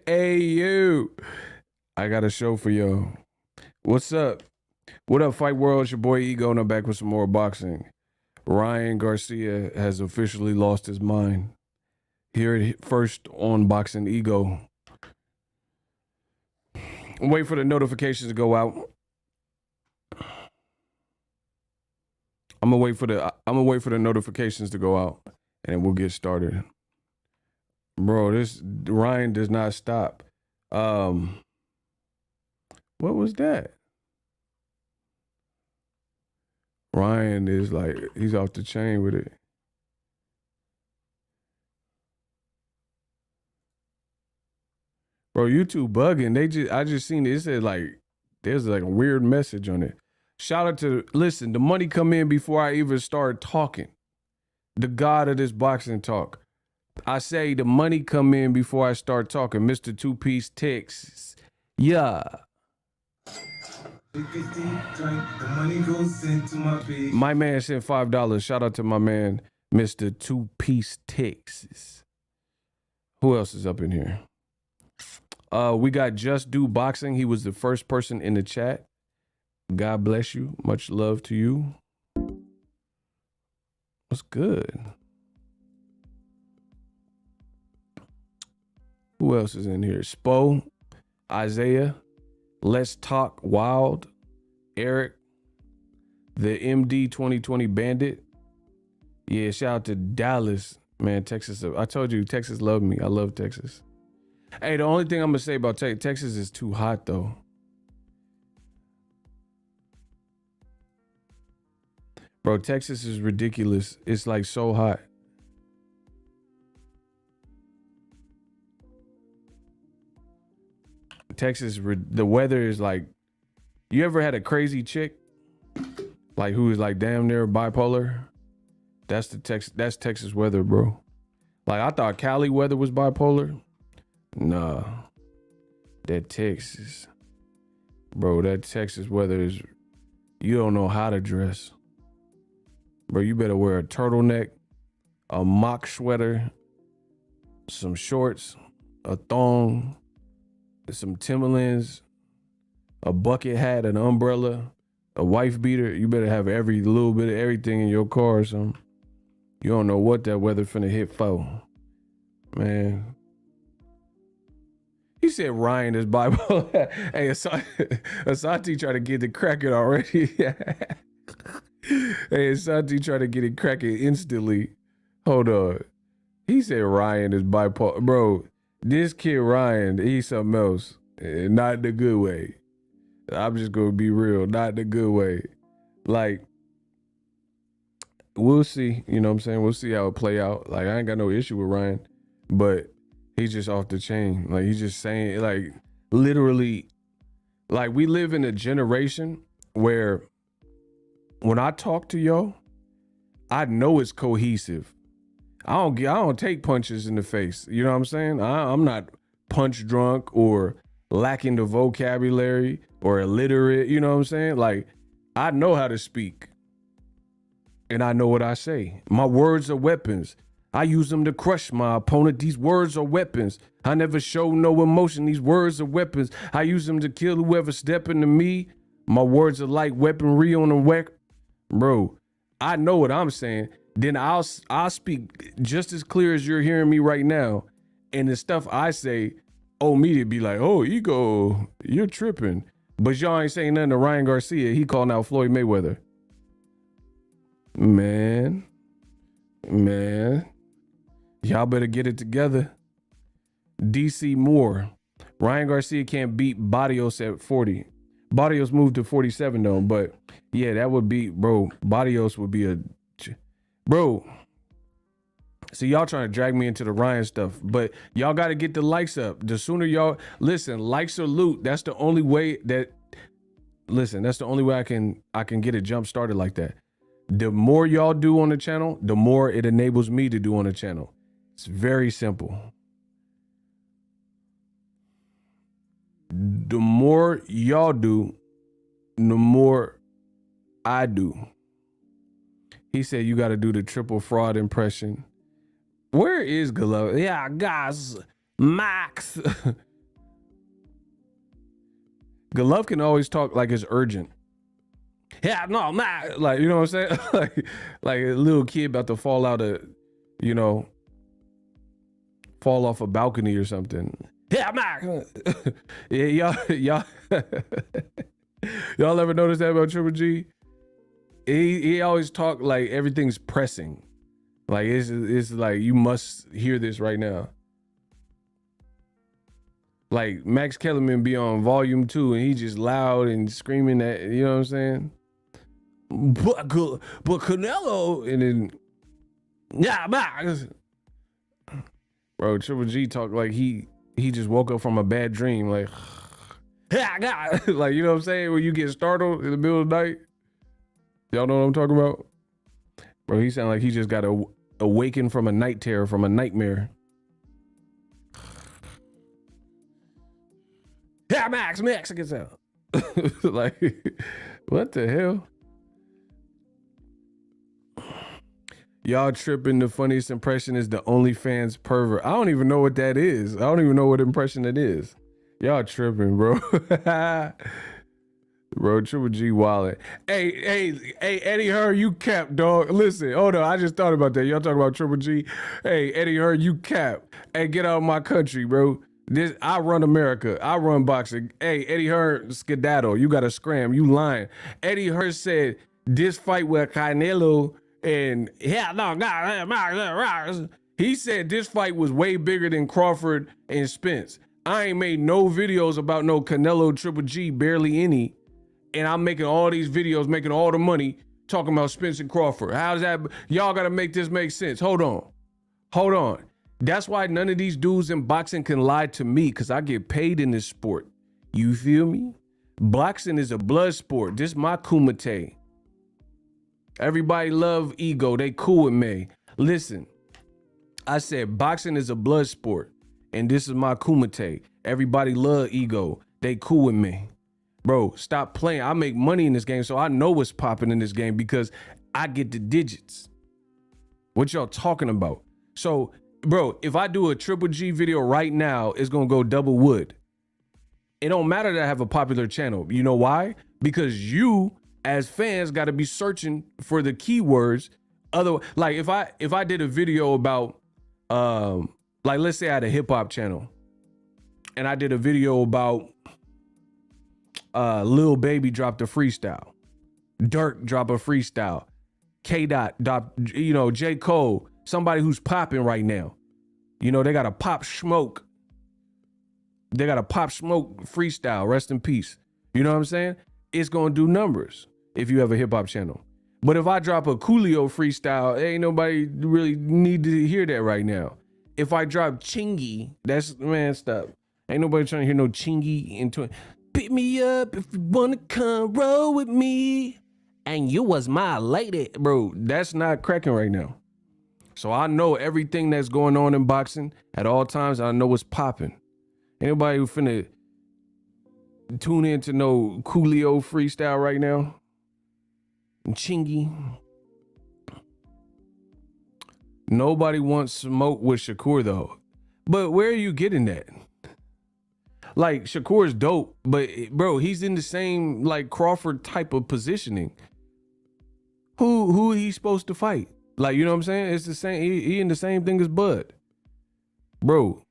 Hey, you. I got a show for y'all. What's up? What up, Fight World? It's your boy Ego, and I'm back with some more boxing. Ryan Garcia has officially lost his mind. Here it first on Boxing Ego. Wait for the notifications to go out. I'm gonna wait for the notifications to go out, and then we'll get started. Bro, this Ryan does not stop. What was that? Ryan is like, he's off the chain with it. Bro, YouTube bugging. I just seen it. It said like, there's like a weird message on it. Shout out to, listen, the money come in before I even start talking. The God of this boxing talk. I say the money come in before I start talking. Mr. Two-Piece Texas. Yeah. My man sent $5. Shout out to my man, Mr. Two-Piece Texas. Who else is up in here? We got Just Do Boxing. He was the first person in the chat. God bless you. Much love to you. What's good? Who else is in here? Spo, Isaiah, Let's Talk Wild, Eric, the MD 2020 Bandit. Yeah, shout out to Dallas. Man, Texas. I told you, Texas loved me. I love Texas. Hey, the only thing I'm going to say about Texas is too hot, though. Bro, Texas is ridiculous. It's like so hot. Texas, the weather is like, you ever had a crazy chick? Like who is like damn near bipolar? That's Texas weather, bro. Like I thought Cali weather was bipolar. Nah. That Texas. Bro, that Texas weather is, you don't know how to dress. Bro, you better wear a turtleneck, a mock sweater, some shorts, a thong, some Timberlands, a bucket hat, an umbrella, a wife beater. You better have every little bit of everything in your car or something. You don't know what that weather finna hit for. Man. He said Ryan is bipolar. Hey, Asante tried to get the cracking already. Hey, Asante tried to get it cracking instantly. Hold on. He said Ryan is bipolar. Bro, this kid Ryan, he's something else. Not in the good way. I'm just gonna be real, not in the good way. Like, we'll see, you know what I'm saying? We'll see how it play out. Like, I ain't got no issue with Ryan, but he's just off the chain. Like, he's just saying, like, literally, like, we live in a generation where when I talk to y'all, I know it's cohesive. I don't take punches in the face. You know what I'm saying? I'm not punch drunk or lacking the vocabulary or illiterate. You know what I'm saying? Like, I know how to speak. And I know what I say. My words are weapons. I use them to crush my opponent. These words are weapons. I never show no emotion. These words are weapons. I use them to kill whoever step into me. My words are like weaponry on the wreck. Bro, I know what I'm saying. Then I'll speak just as clear as you're hearing me right now. And the stuff I say, me to be like, oh, Ego, you're tripping. But y'all ain't saying nothing to Ryan Garcia. He calling out Floyd Mayweather. Man. Y'all better get it together. DC Moore. Ryan Garcia can't beat Barrios at 40. Barrios moved to 47 though, but yeah, that would be, bro, Barrios would be bro. So y'all trying to drag me into the Ryan stuff, but y'all got to get the likes up. The sooner y'all, listen, likes or loot, that's the only way I can get a jump started like that. The more y'all do on the channel, the more it enables me to do on the channel. It's very simple. The more y'all do, the more I do. He said you got to do the triple fraud impression. Where is Gallo? Yeah, guys, Max. Golovkin always talk like it's urgent. Yeah, no, Max. Like, you know what I'm saying? like a little kid about to fall out of, you know, fall off a balcony or something. Yeah, Max. Yeah, y'all y'all ever notice that about Triple G? He always talk like everything's pressing. Like it's like you must hear this right now. Like Max Kellerman be on volume 2 and he just loud and screaming at, you know what I'm saying? But Canelo, and then yeah, Max. Bro, Triple G talk like he just woke up from a bad dream, like like, you know what I'm saying? When you get startled in the middle of the night. Y'all know what I'm talking about? Bro, he sound like he just got awakened from a night terror, from a nightmare. Yeah, Max gets out. Like, what the hell? Y'all tripping. The funniest impression is the OnlyFans pervert. I don't even know what that is. I don't even know what impression it is. Y'all tripping, bro. Bro, Triple G wallet. Hey, Eddie Hearn, you cap, dog. Listen, hold on. I just thought about that. Y'all talking about Triple G. Hey, Eddie Hearn, you cap. Hey, get out of my country, bro. I run America. I run boxing. Hey, Eddie Hearn, skedaddle. You got to scram. You lying. Eddie Hearn said this fight with Canelo and he said this fight was way bigger than Crawford and Spence. I ain't made no videos about no Canelo Triple G, barely any. And I'm making all these videos, making all the money, talking about Spence and Crawford. How's that? Y'all got to make this make sense. Hold on. That's why none of these dudes in boxing can lie to me, because I get paid in this sport. You feel me? Boxing is a blood sport. This my kumite. Everybody love ego. They cool with me. Listen, I said boxing is a blood sport, and this is my kumite. Everybody love ego. They cool with me. Bro, stop playing. I make money in this game, so I know what's popping in this game because I get the digits. What y'all talking about? So, bro, if I do a Triple G video right now, it's going to go double wood. It don't matter that I have a popular channel. You know why? Because you, as fans, got to be searching for the keywords. Like if I did a video about, like let's say I had a hip hop channel, and I did a video about Lil Baby dropped a freestyle, Dirk drop a freestyle, K-Dot, you know, J. Cole, somebody who's popping right now. You know, they got a Pop Smoke. They got a Pop Smoke freestyle, rest in peace. You know what I'm saying? It's gonna do numbers if you have a hip hop channel. But if I drop a Coolio freestyle, ain't nobody really need to hear that right now. If I drop Chingy, that's, man, stop. Ain't nobody trying to hear no Chingy into it. Pick me up if you wanna come roll with me. And you was my lady. Bro, that's not cracking right now. So I know everything that's going on in boxing at all times. I know what's popping. Anybody who finna tune in to no Coolio freestyle right now? Chingy. Nobody wants smoke with Shakur though. But where are you getting that? Like, Shakur's dope, but bro, he's in the same like Crawford type of positioning. Who he's supposed to fight? Like, you know what I'm saying? It's the same. He in the same thing as Bud, bro.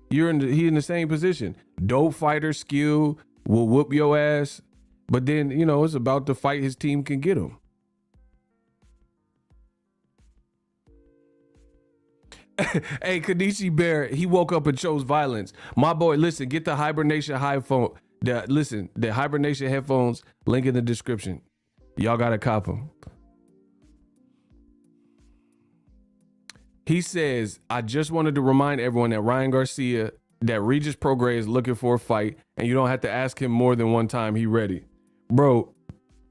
He in the same position. Dope fighter, skill, will whoop your ass. But then, you know, it's about the fight his team can get him. Hey, Kanishi Bear, he woke up and chose violence. My boy, listen, get the hibernation the hibernation headphones, link in the description. Y'all gotta cop them. He says, I just wanted to remind everyone that Ryan Garcia, that Regis Prograis is looking for a fight, and you don't have to ask him more than one time. He ready. Bro,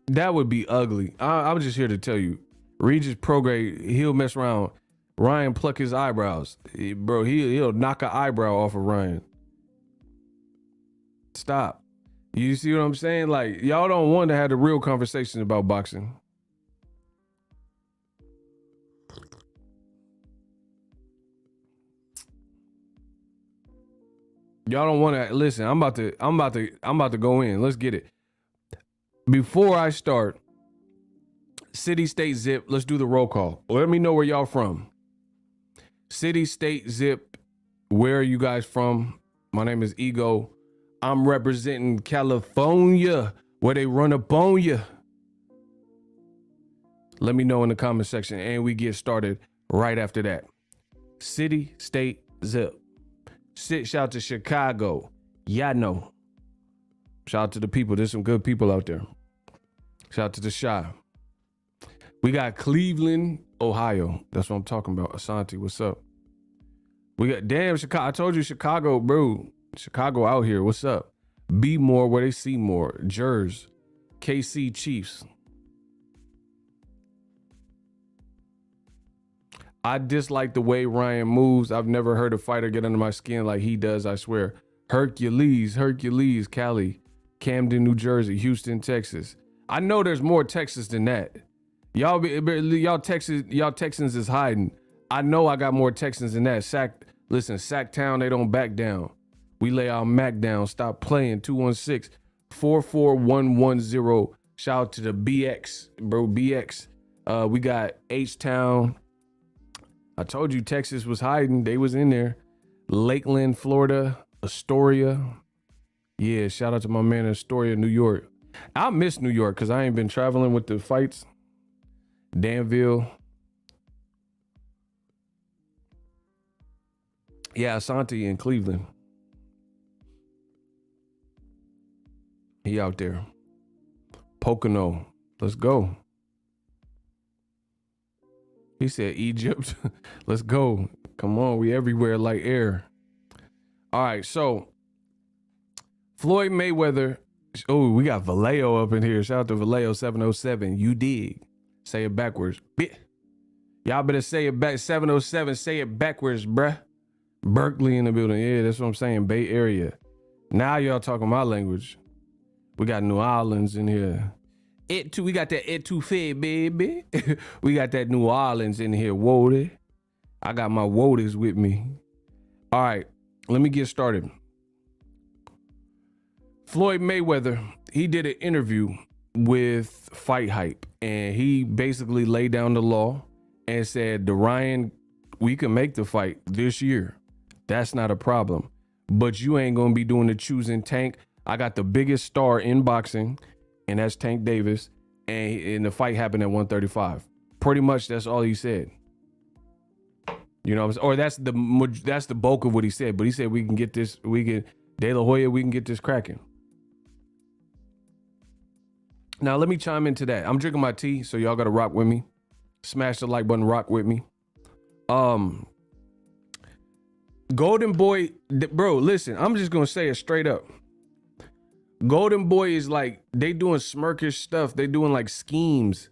that would be ugly. I'm just here to tell you, Regis Prograis, he'll mess around. Ryan pluck his eyebrows. Bro, he'll knock an eyebrow off of Ryan. Stop. You see what I'm saying? Like, y'all don't want to have the real conversations about boxing. Y'all don't want to listen. I'm about to go in. Let's get it. Before I start, city, state, zip. Let's do the roll call. Let me know where y'all from. City, state, zip. Where are you guys from? My name is Ego. I'm representing California, where they run up on you. Let me know in the comment section, and we get started right after that. City, state, zip. Shout out to Chicago. Y'all know. Shout out to the people. There's some good people out there. Shout out to the Shy. We got Cleveland, Ohio. That's what I'm talking about. Asante, what's up? We got, damn, Chicago. I told you Chicago, bro. Chicago out here. What's up? Be more where they see more. Jers. KC Chiefs. I dislike the way Ryan moves. I've never heard a fighter get under my skin like he does, I swear. Hercules, Cali, Camden, New Jersey, Houston, Texas. I know there's more Texas than that. Y'all Texans is hiding. I know I got more Texans than that. Sacktown, they don't back down. We lay our Mac down. Stop playing. 216-44110. Shout out to the BX, bro. BX. We got H-Town. I told you Texas was hiding. They was in there. Lakeland, Florida. Astoria. Yeah, shout out to my man in Astoria, New York. I miss New York because I ain't been traveling with the fights. Danville. Yeah, Asante in Cleveland. He out there. Pocono. Let's go. He said Egypt. Let's go. Come on, we everywhere like air. All right, so Floyd Mayweather. Oh, we got Vallejo up in here. Shout out to Vallejo 707. You dig. Say it backwards. Y'all better say it back. 707, say it backwards, bruh. Berkeley in the building. Yeah, that's what I'm saying. Bay Area. Now y'all talking my language. We got New Orleans in here. We got that etouffee, baby. We got that New Orleans in here. Woody. I got my Wodies with me. All right, let me get started. Floyd Mayweather, he did an interview with Fight Hype, and he basically laid down the law and said, Ryan, we can make the fight this year. That's not a problem. But you ain't going to be doing the choosing Tank. I got the biggest star in boxing, and that's Tank Davis, and the fight happened at 135. Pretty much that's all he said. You know what I'm saying? Or that's the bulk of what he said. But he said we can get this, De La Hoya, we can get this cracking. Now let me chime into that. I'm drinking my tea, so y'all gotta rock with me. Smash the like button, rock with me. Golden Boy, bro, listen, I'm just gonna say it straight up. Golden Boy is like, they doing smirkish stuff. They doing like schemes.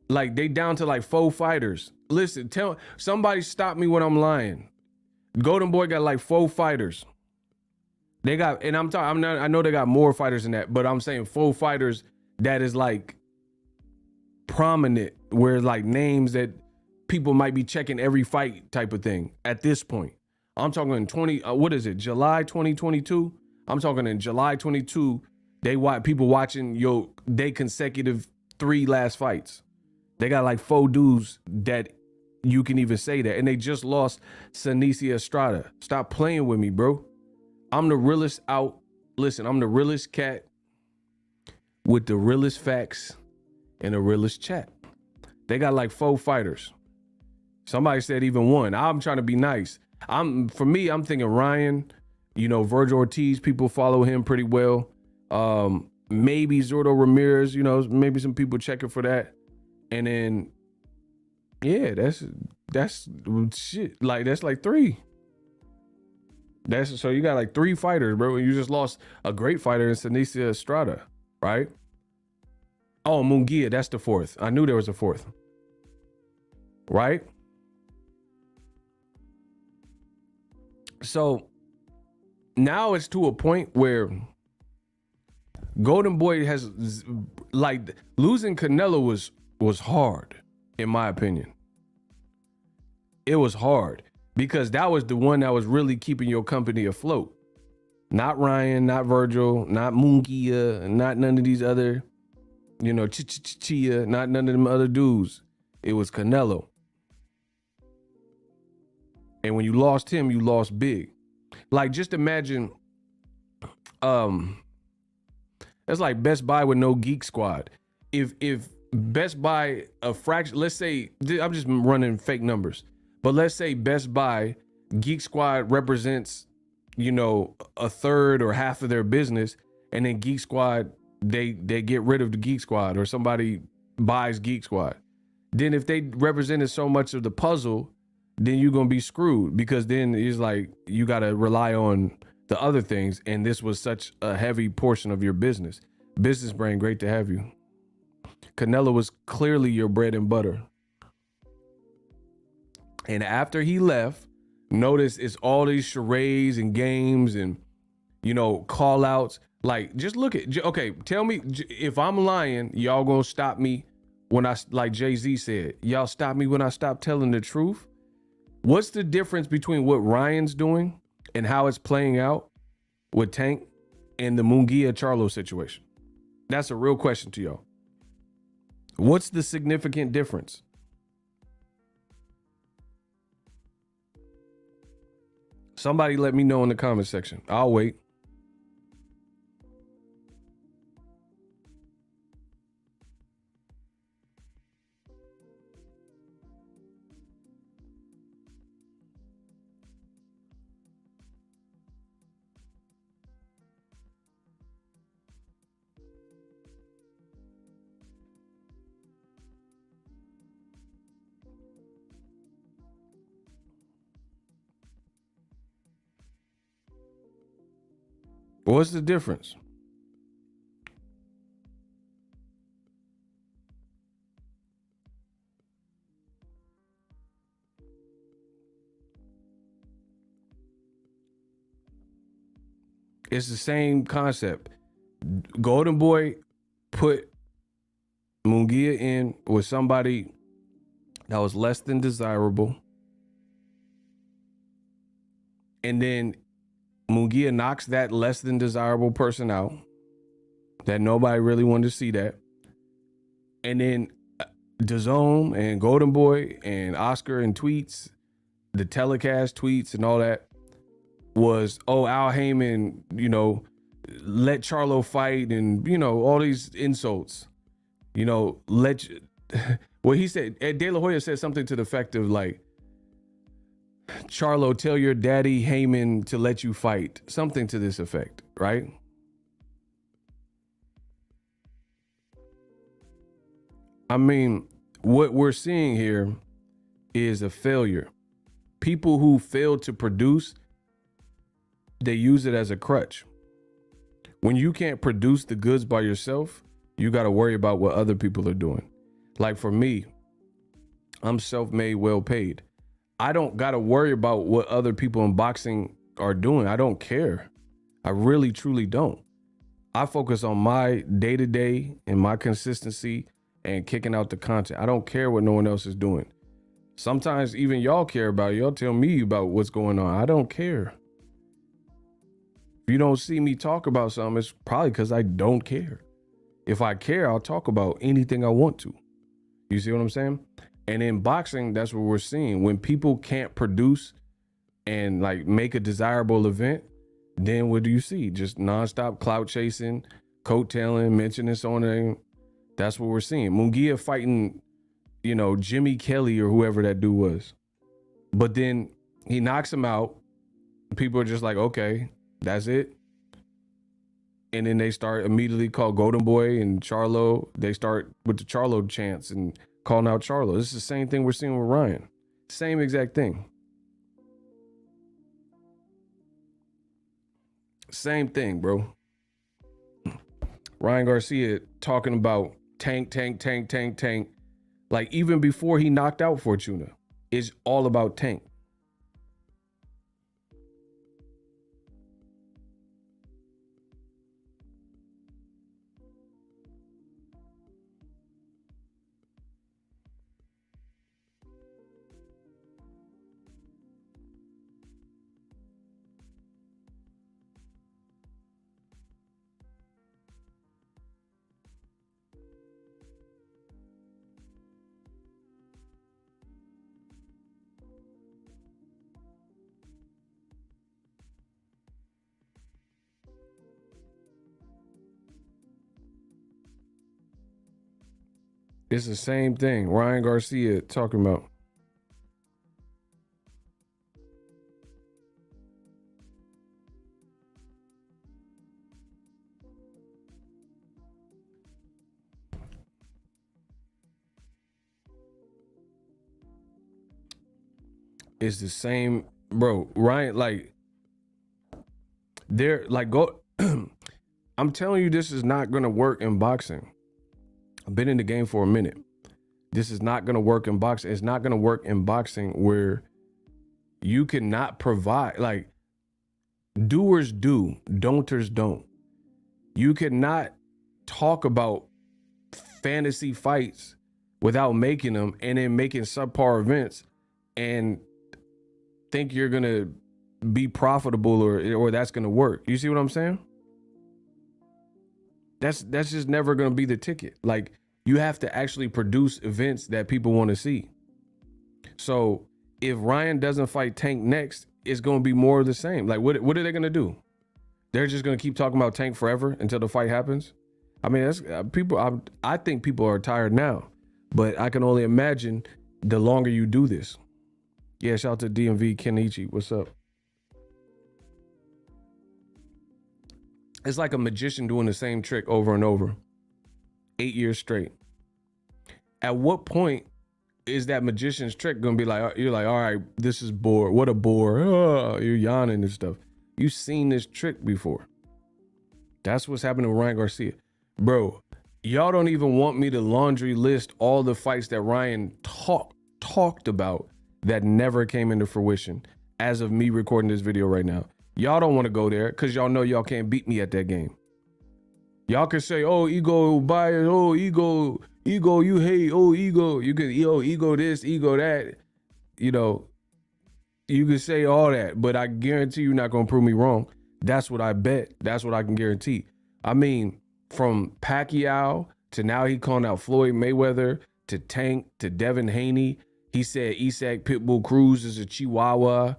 Like they down to like 4 fighters. Listen, somebody stop me when I'm lying. Golden Boy got like 4 fighters. They got, and I know they got more fighters than that, but I'm saying 4 fighters that is like prominent, where like names that people might be checking every fight type of thing at this point. I'm talking in July 2022? I'm talking in July 22, people watching they consecutive 3 last fights. They got like 4 dudes that you can even say that. And they just lost Sanicia Estrada. Stop playing with me, bro. I'm the realest out. Listen, I'm the realest cat with the realest facts and the realest chat. They got like 4 fighters. Somebody said even 1. I'm trying to be nice. I'm thinking Ryan, Virgil Ortiz, people follow him pretty well. Maybe Zordo Ramirez, maybe some people checking for that. And then, yeah, that's shit. Like, that's like 3. So you got like 3 fighters, bro. And you just lost a great fighter in Sanicia Estrada, right? Oh, Munguia, that's the 4th. I knew there was a 4th. Right? So now it's to a point where Golden Boy has, like, losing Canelo was hard, in my opinion. It was hard because that was the one that was really keeping your company afloat. Not Ryan, not Virgil, not Mungia, not none of these other, Chia, not none of them other dudes. It was Canelo. And when you lost him, you lost big. Like, just imagine, that's like Best Buy with no Geek Squad. If Best Buy a fraction, let's say, I'm just running fake numbers, but let's say Best Buy Geek Squad represents, a third or half of their business, and then Geek Squad, they get rid of the Geek Squad, or somebody buys Geek Squad. Then if they represented so much of the puzzle, then you're gonna be screwed, because then it's like you gotta rely on the other things, and this was such a heavy portion of your business. Business brain, great to have you. Canelo was clearly your bread and butter. And after he left, notice it's all these charades and games and, call outs. Like, just look at, okay, tell me if I'm lying, y'all gonna stop me when like Jay-Z said, y'all stop me when I stop telling the truth. What's the difference between what Ryan's doing and how it's playing out with Tank and the Mungia Charlo situation? That's a real question to y'all. What's the significant difference? Somebody let me know in the comment section. I'll wait. What's the difference? It's the same concept. Golden Boy put Mungia in with somebody that was less than desirable. And then Mungia knocks that less than desirable person out, that nobody really wanted to see that. And then DAZN and Golden Boy and Oscar and tweets, the telecast tweets and all that was, Al Heyman, let Charlo fight, and, all these insults, well, he said, De La Hoya said something to the effect of like, Charlo, tell your daddy Heyman to let you fight. Something to this effect, right? I mean, what we're seeing here is a failure. People who fail to produce, they use it as a crutch. When you can't produce the goods by yourself, you got to worry about what other people are doing. Like for me, I'm self-made, well paid. I don't got to worry about what other people in boxing are doing. I don't care. I really, truly don't. I focus on my day-to-day and my consistency and kicking out the content. I don't care what no one else is doing. Sometimes even y'all care about it. Y'all tell me about what's going on. I don't care. If you don't see me talk about something, it's probably because I don't care. If I care, I'll talk about anything I want to. You see what I'm saying? And in boxing, that's what we're seeing. When people can't produce and like make a desirable event, then what do you see? Just nonstop clout chasing, coattailing, mentioning someone name. That's what we're seeing. Mungia fighting, Jimmy Kelly or whoever that dude was. But then he knocks him out. People are just like, okay, that's it. And then they start immediately call Golden Boy and Charlo. They start with the Charlo chants and calling out Charlo. This is the same thing we're seeing with Ryan. Same exact thing. Same thing, bro. Ryan Garcia talking about Tank. Like even before he knocked out Fortuna, it's all about Tank. It's the same thing. Ryan Garcia talking about. It's the same, bro. Ryan, like, they're like, go. I'm telling you, this is not gonna work in boxing. I've been in the game for a minute. This is not gonna work in boxing. It's not gonna work in boxing where you cannot provide. Like, doers do, don'ters don't. You cannot talk about fantasy fights without making them and then making subpar events and think you're gonna be profitable or that's gonna work. You see what I'm saying? That's just never gonna be the ticket. Like, you have to actually produce events that people want to see. So if Ryan doesn't fight Tank next, it's gonna be more of the same. Like, what are they gonna do? They're just gonna keep talking about Tank forever until the fight happens. I mean, that's people. I think people are tired now, but I can only imagine the longer you do this. Yeah, shout out to DMV Kenichi. What's up? It's like a magician doing the same trick over and over, 8 years straight. At what point is that magician's trick gonna be like, you're like, all right, this is bore. What a bore. Oh, you're yawning and stuff. You've seen this trick before. That's what's happening with Ryan Garcia. Bro, y'all don't even want me to laundry list all the fights that Ryan talked about that never came into fruition as of me recording this video right now. Y'all don't want to go there because y'all know y'all can't beat me at that game. Y'all can say, oh, ego bias, oh, ego, you hate, oh, ego. You can, ego this, ego that. You know, you can say all that, but I guarantee you're not going to prove me wrong. That's what I bet. That's what I can guarantee. I mean, from Pacquiao to now he calling out Floyd Mayweather to Tank to Devin Haney. He said Isak Pitbull Cruz is a Chihuahua.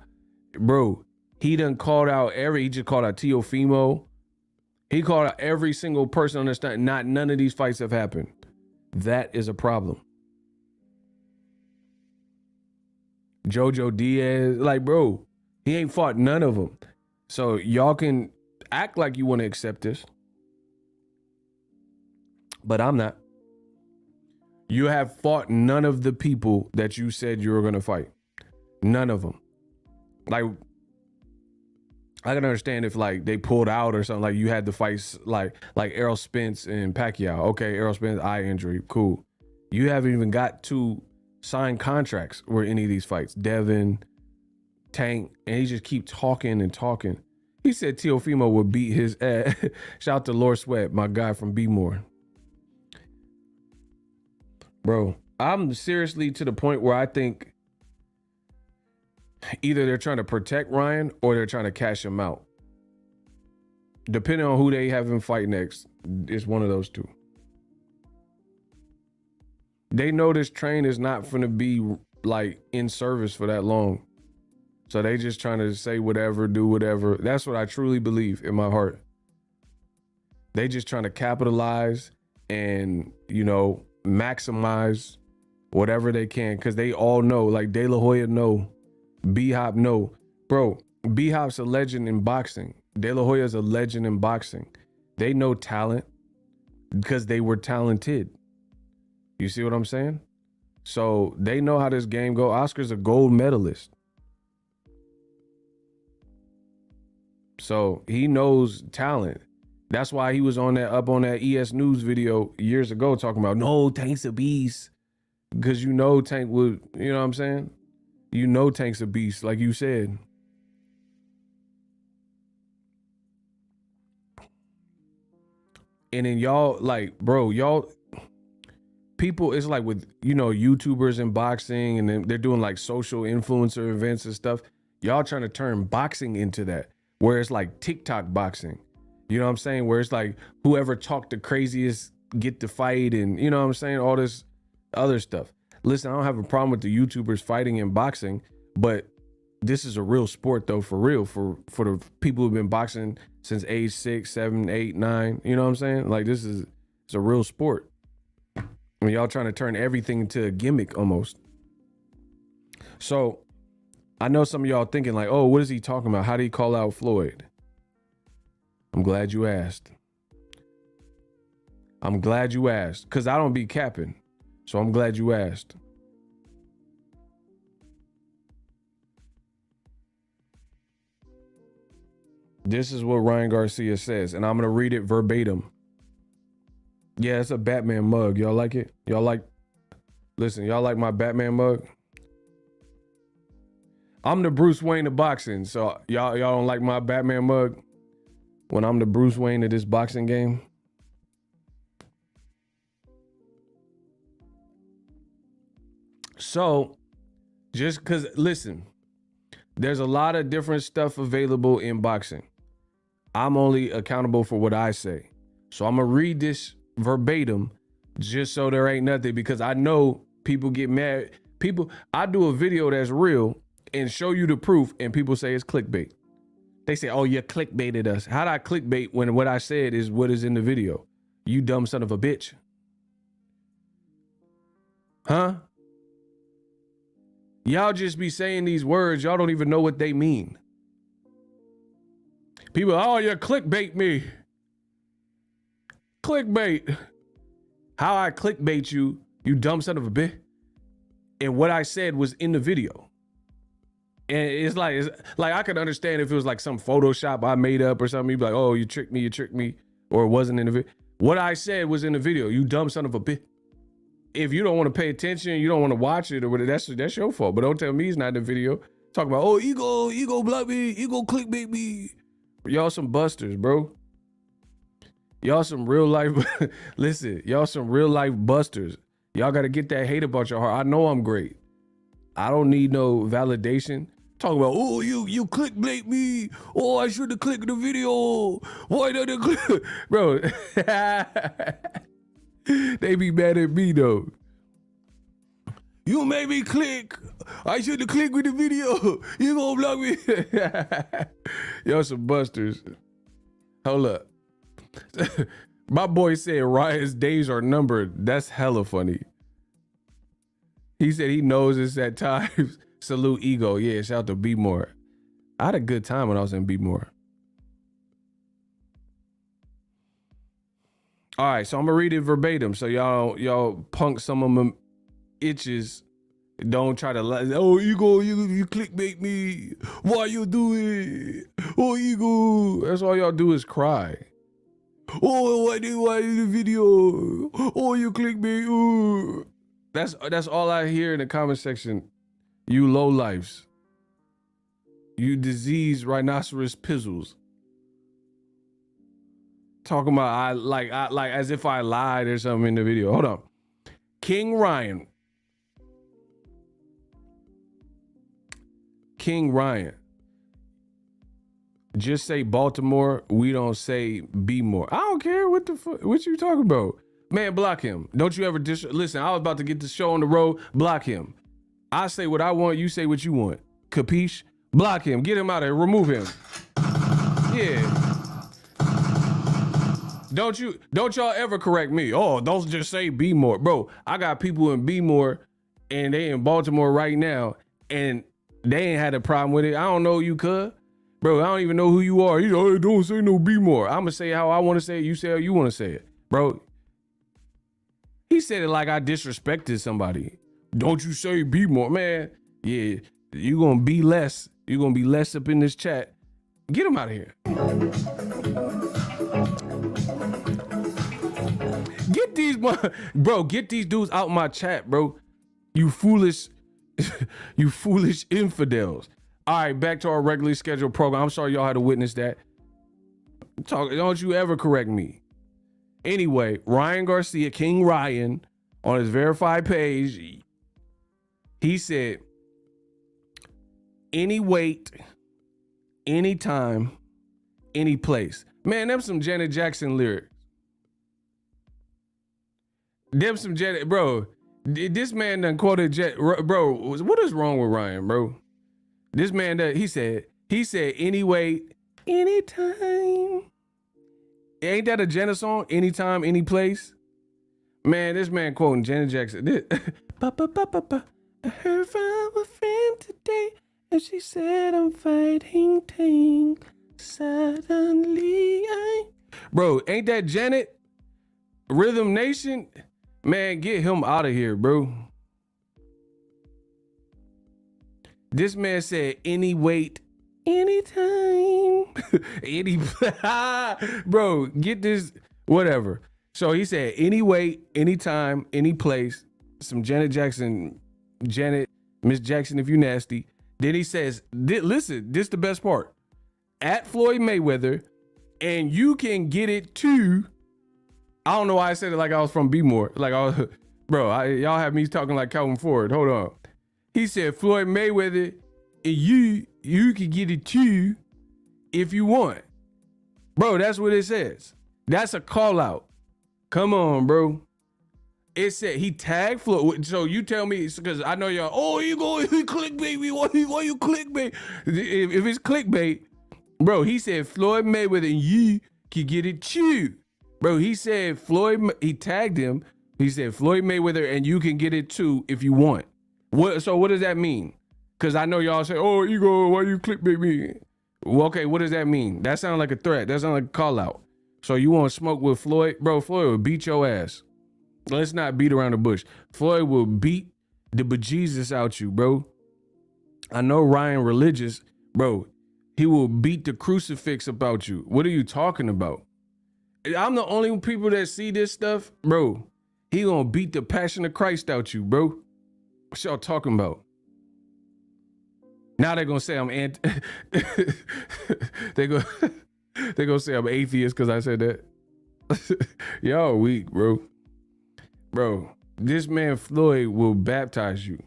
Bro, he done called out he just called out Teofimo. He called out every single person on this time. None of these fights have happened. That is a problem. Jojo Diaz, like, bro, he ain't fought none of them. So y'all can act like you want to accept this, but I'm not. You have fought none of the people that you said you were going to fight. None of them. Like, I can understand if like they pulled out or something, like you had the fights like Errol Spence and Pacquiao. Okay, Errol Spence, eye injury, cool. You haven't even got to sign contracts with any of these fights. Devin, Tank, and he just keep talking and talking. He said Teofimo would beat his ass. Shout out to Lord Sweat, my guy from B-More. Bro, I'm seriously to the point where I think either they're trying to protect Ryan or they're trying to cash him out. Depending on who they have him fight next, it's one of those two. They know this train is not going to be like in service for that long. So they just trying to say whatever, do whatever. That's what I truly believe in my heart. They just trying to capitalize and, you know, maximize whatever they can, because they all know, like De La Hoya know, B-Hop know. Bro, B-Hop's a legend in boxing. De La Hoya's a legend in boxing. They know talent because they were talented. You see what I'm saying? So they know how this game go. Oscar's a gold medalist. So he knows talent. That's why he was on that up on that ES News video years ago talking about, no, Tank's a beast. Because you know Tank would, you know what I'm saying? You know Tank's a beast, like you said. And then y'all, like, bro, y'all, people, it's like with, you know, YouTubers in boxing, and then they're doing like social influencer events and stuff. Y'all trying to turn boxing into that, where it's like TikTok boxing. You know what I'm saying? Where it's like whoever talked the craziest get to fight, and you know what I'm saying? All this other stuff. Listen, I don't have a problem with the YouTubers fighting in boxing, but this is a real sport though, for real, for the people who've been boxing since age 6, 7, 8, 9. You know what I'm saying? Like it's a real sport. I mean, y'all trying to turn everything into a gimmick almost. So I know some of y'all thinking like, oh, what is he talking about? How did he call out Floyd? I'm glad you asked. I'm glad you asked, because I don't be capping. So I'm glad you asked. This is what Ryan Garcia says, and I'm going to read it verbatim. Yeah, it's a Batman mug. Y'all like it? Y'all like, listen, y'all like my Batman mug? I'm the Bruce Wayne of boxing, so y'all don't like my Batman mug when I'm the Bruce Wayne of this boxing game? So, just because, listen, there's a lot of different stuff available in boxing. I'm only accountable for what I say. So I'm going to read this verbatim just so there ain't nothing, because I know people get mad. I do a video that's real and show you the proof, and people say it's clickbait. They say, oh, you clickbaited us. How'd I clickbait when what I said is what is in the video? You dumb son of a bitch. Huh? Y'all just be saying these words. Y'all don't even know what they mean. People, oh, you clickbait me. Clickbait. How I clickbait you, you dumb son of a bitch. And what I said was in the video. And it's like I could understand if it was like some Photoshop I made up or something. You'd be like, oh, you tricked me. Or it wasn't in the video. What I said was in the video. You dumb son of a bitch. If you don't want to pay attention, you don't want to watch it or whatever, that's your fault. But don't tell me it's not in the video. Talk about, oh, ego block me, ego clickbait me. Y'all some busters, bro. Y'all some real life, listen, y'all some real life busters. Y'all got to get that hate about your heart. I know I'm great. I don't need no validation. Talk about, oh, you clickbait me. Oh, I should have clicked the video. Why didn't I click? Bro, they be mad at me though. You made me click. I should have clicked with the video. You gonna block me? Y'all some busters. Hold up. My boy said Ryan's days are numbered. That's hella funny. He said he knows it's at times. Salute ego. Yeah, shout out to Be More. I had a good time when I was in Be More. All right, so I'm gonna read it verbatim. So y'all punk some of them itches. Don't try to oh, you clickbait me. Why you do it? Oh, ego. That's all y'all do is cry. Oh, why did the video? Oh, you clickbait. Oh. That's all I hear in the comment section. You low lifes. You diseased rhinoceros pizzles. Talking about I like as if I lied or something in the video. Hold on. King Ryan. Just say Baltimore. We don't say Be More. I don't care what the fuck. What you talking about? Man, block him. Don't you ever listen, I was about to get the show on the road. Block him. I say what I want. You say what you want. Capiche? Block him. Get him out of here. Remove him. Yeah. Don't y'all ever correct me. Oh, don't just say Be More. Bro, I got people in Be More and they in Baltimore right now and they ain't had a problem with it. I don't know you, cuz. Bro, I don't even know who you are. You know, hey, don't say no Be More. I'm going to say how I want to say it. You say how you want to say it. Bro, he said it like I disrespected somebody. Don't you say Be More. Man, yeah, you going to be less. You're going to be less up in this chat. Get him out of here. Get these dudes out my chat, bro. You foolish infidels. All right, back to our regularly scheduled program. I'm sorry y'all had to witness that. Don't you ever correct me. Anyway, Ryan Garcia, King Ryan, on his verified page, he said, any weight, anytime, any place. Man, them some Janet Jackson lyrics. Bro, this man done quoted bro, what is wrong with Ryan, bro? This man, he said, anyway, anytime. Ain't that a Jenna song? Anytime, any place? Man, this man quoting Janet Jackson. Ba, ba, ba, ba, ba. I heard from a friend today, and she said I'm fighting ting. Suddenly Bro, ain't that Janet? Rhythm Nation? Man, get him out of here, bro. This man said any weight, anytime. any Bro, get this, whatever. So he said any weight, anytime, any place. Some Janet Jackson, Miss Jackson, if you nasty. Then he says, listen, this the best part. At Floyd Mayweather, and you can get it too. I don't know why I said it like I was from B-More. Like I was, bro, y'all have me talking like Calvin Ford. Hold on. He said Floyd Mayweather, and you can get it too if you want. Bro, that's what it says. That's a call out. Come on, bro. It said he tagged Floyd. So you tell me, because I know y'all, oh, you go clickbait. Why you clickbait? If it's clickbait, bro, he said Floyd Mayweather and you can get it too. Bro, he said he tagged him. He said Floyd Mayweather and you can get it too if you want. So what does that mean? Because I know y'all say, oh, why you clickbait me? Well, okay, what does that mean? That sounds like a threat. That sounds like a call out. So you want to smoke with Floyd? Bro, Floyd will beat your ass. Let's not beat around the bush. Floyd will beat the bejesus out you, bro. I know Ryan religious, bro. He will beat the crucifix about you. What are you talking about? I'm the only people that see this stuff, bro. He gonna beat the passion of Christ out you, bro. What y'all talking about? Now they're gonna say I'm anti. They're gonna say I'm atheist because I said that. Y'all weak, bro. Bro, this man Floyd will baptize you.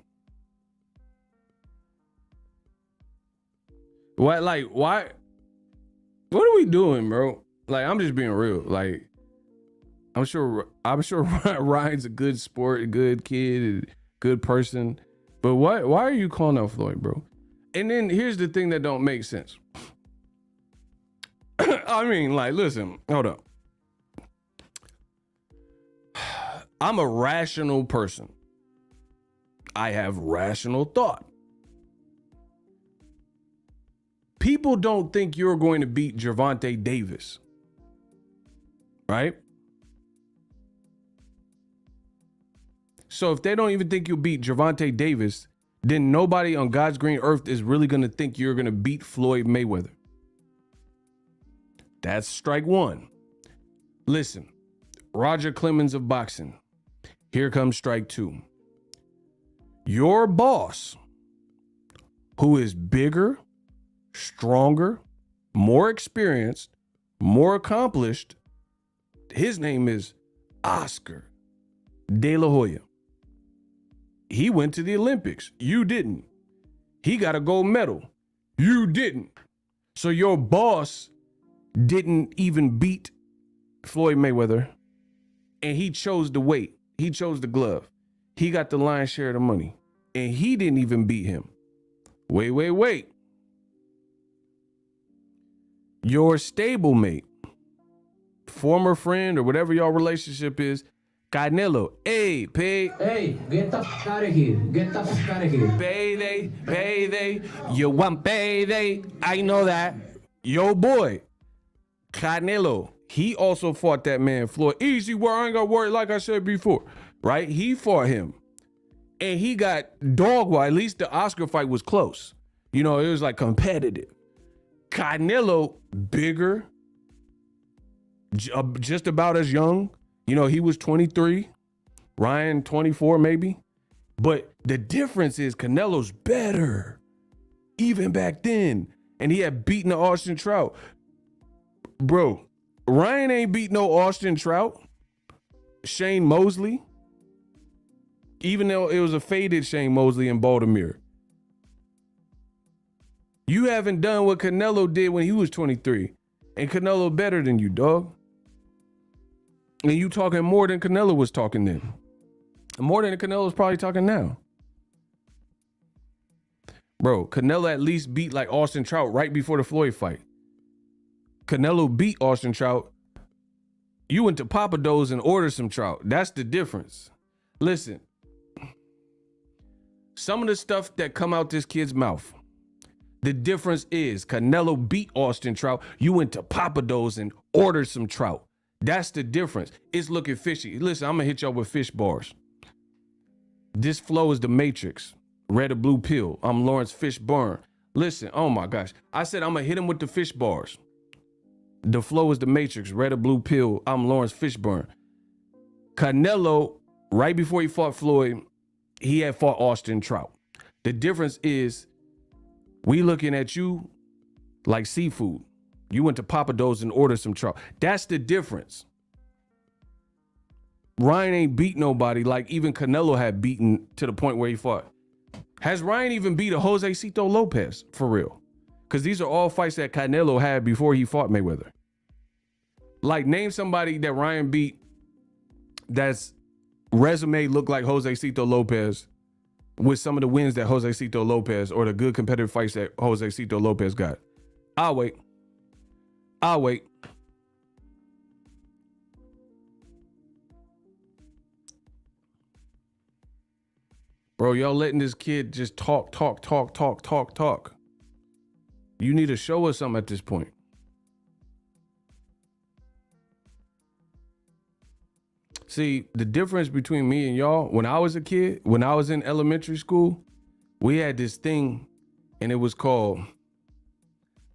What? Like, why? What are we doing, bro? Like, I'm just being real. Like, I'm sure Ryan's a good sport, a good kid, a good person. But why are you calling out Floyd, bro? And then here's the thing that don't make sense. I mean, like, listen, hold up. I'm a rational person. I have rational thought. People don't think you're going to beat Gervonta Davis, right? So if they don't even think you'll beat Gervonta Davis, then nobody on God's green earth is really going to think you're going to beat Floyd Mayweather. That's strike one. Listen, Roger Clemens of boxing. Here comes strike two. Your boss, who is bigger, stronger, more experienced, more accomplished, his name is Oscar De La Hoya. He went to the Olympics. You didn't. He got a gold medal. You didn't. So your boss didn't even beat Floyd Mayweather, and he chose the weight. He chose the glove. He got the lion's share of the money, and he didn't even beat him. Wait. Your stablemate, former friend, or whatever your relationship is, Canelo, hey, get the fuck out of here. Get the fuck out of here. Payday, you want payday, I know that. Yo boy, Canelo, he also fought that man, Floyd. Easy where I ain't got worried, like I said before, right? He fought him, and he got dog wild. At least the Oscar fight was close. You know, it was like competitive. Canelo, bigger, just about as young. You know, he was 23, Ryan 24 maybe. But the difference is Canelo's better, even back then. And he had beaten the Austin Trout. Bro, Ryan ain't beat no Austin Trout. Shane Mosley. Even though it was a faded Shane Mosley in Baltimore. You haven't done what Canelo did when he was 23. And Canelo better than you, dog. And you talking more than Canelo was talking then. More than Canelo's probably talking now. Bro, Canelo at least beat like Austin Trout right before the Floyd fight. Canelo beat Austin Trout. You went to Papa Do's and ordered some trout. That's the difference. Listen, some of the stuff that come out this kid's mouth, the difference is Canelo beat Austin Trout. You went to Papa Do's and ordered some trout. That's the difference. It's looking fishy. Listen, I'm gonna hit y'all with fish bars. This flow is the Matrix. Red or blue pill. I'm Lawrence Fishburne. Listen, oh my gosh. I said I'm gonna hit him with the fish bars. The flow is the Matrix. Red or blue pill. I'm Lawrence Fishburne. Canelo, right before he fought Floyd, he had fought Austin Trout. The difference is we looking at you like seafood. You went to Papa Do's and ordered some trout. That's the difference. Ryan ain't beat nobody like even Canelo had beaten to the point where he fought. Has Ryan even beat a Jose Cito Lopez for real? Because these are all fights that Canelo had before he fought Mayweather. Like, name somebody that Ryan beat that's resume looked like Jose Cito Lopez with some of the wins that Jose Cito Lopez or the good competitive fights that Jose Cito Lopez got. I'll wait. Bro, y'all letting this kid just talk. You need to show us something at this point. See, the difference between me and y'all, when I was a kid, when I was in elementary school, we had this thing and it was called,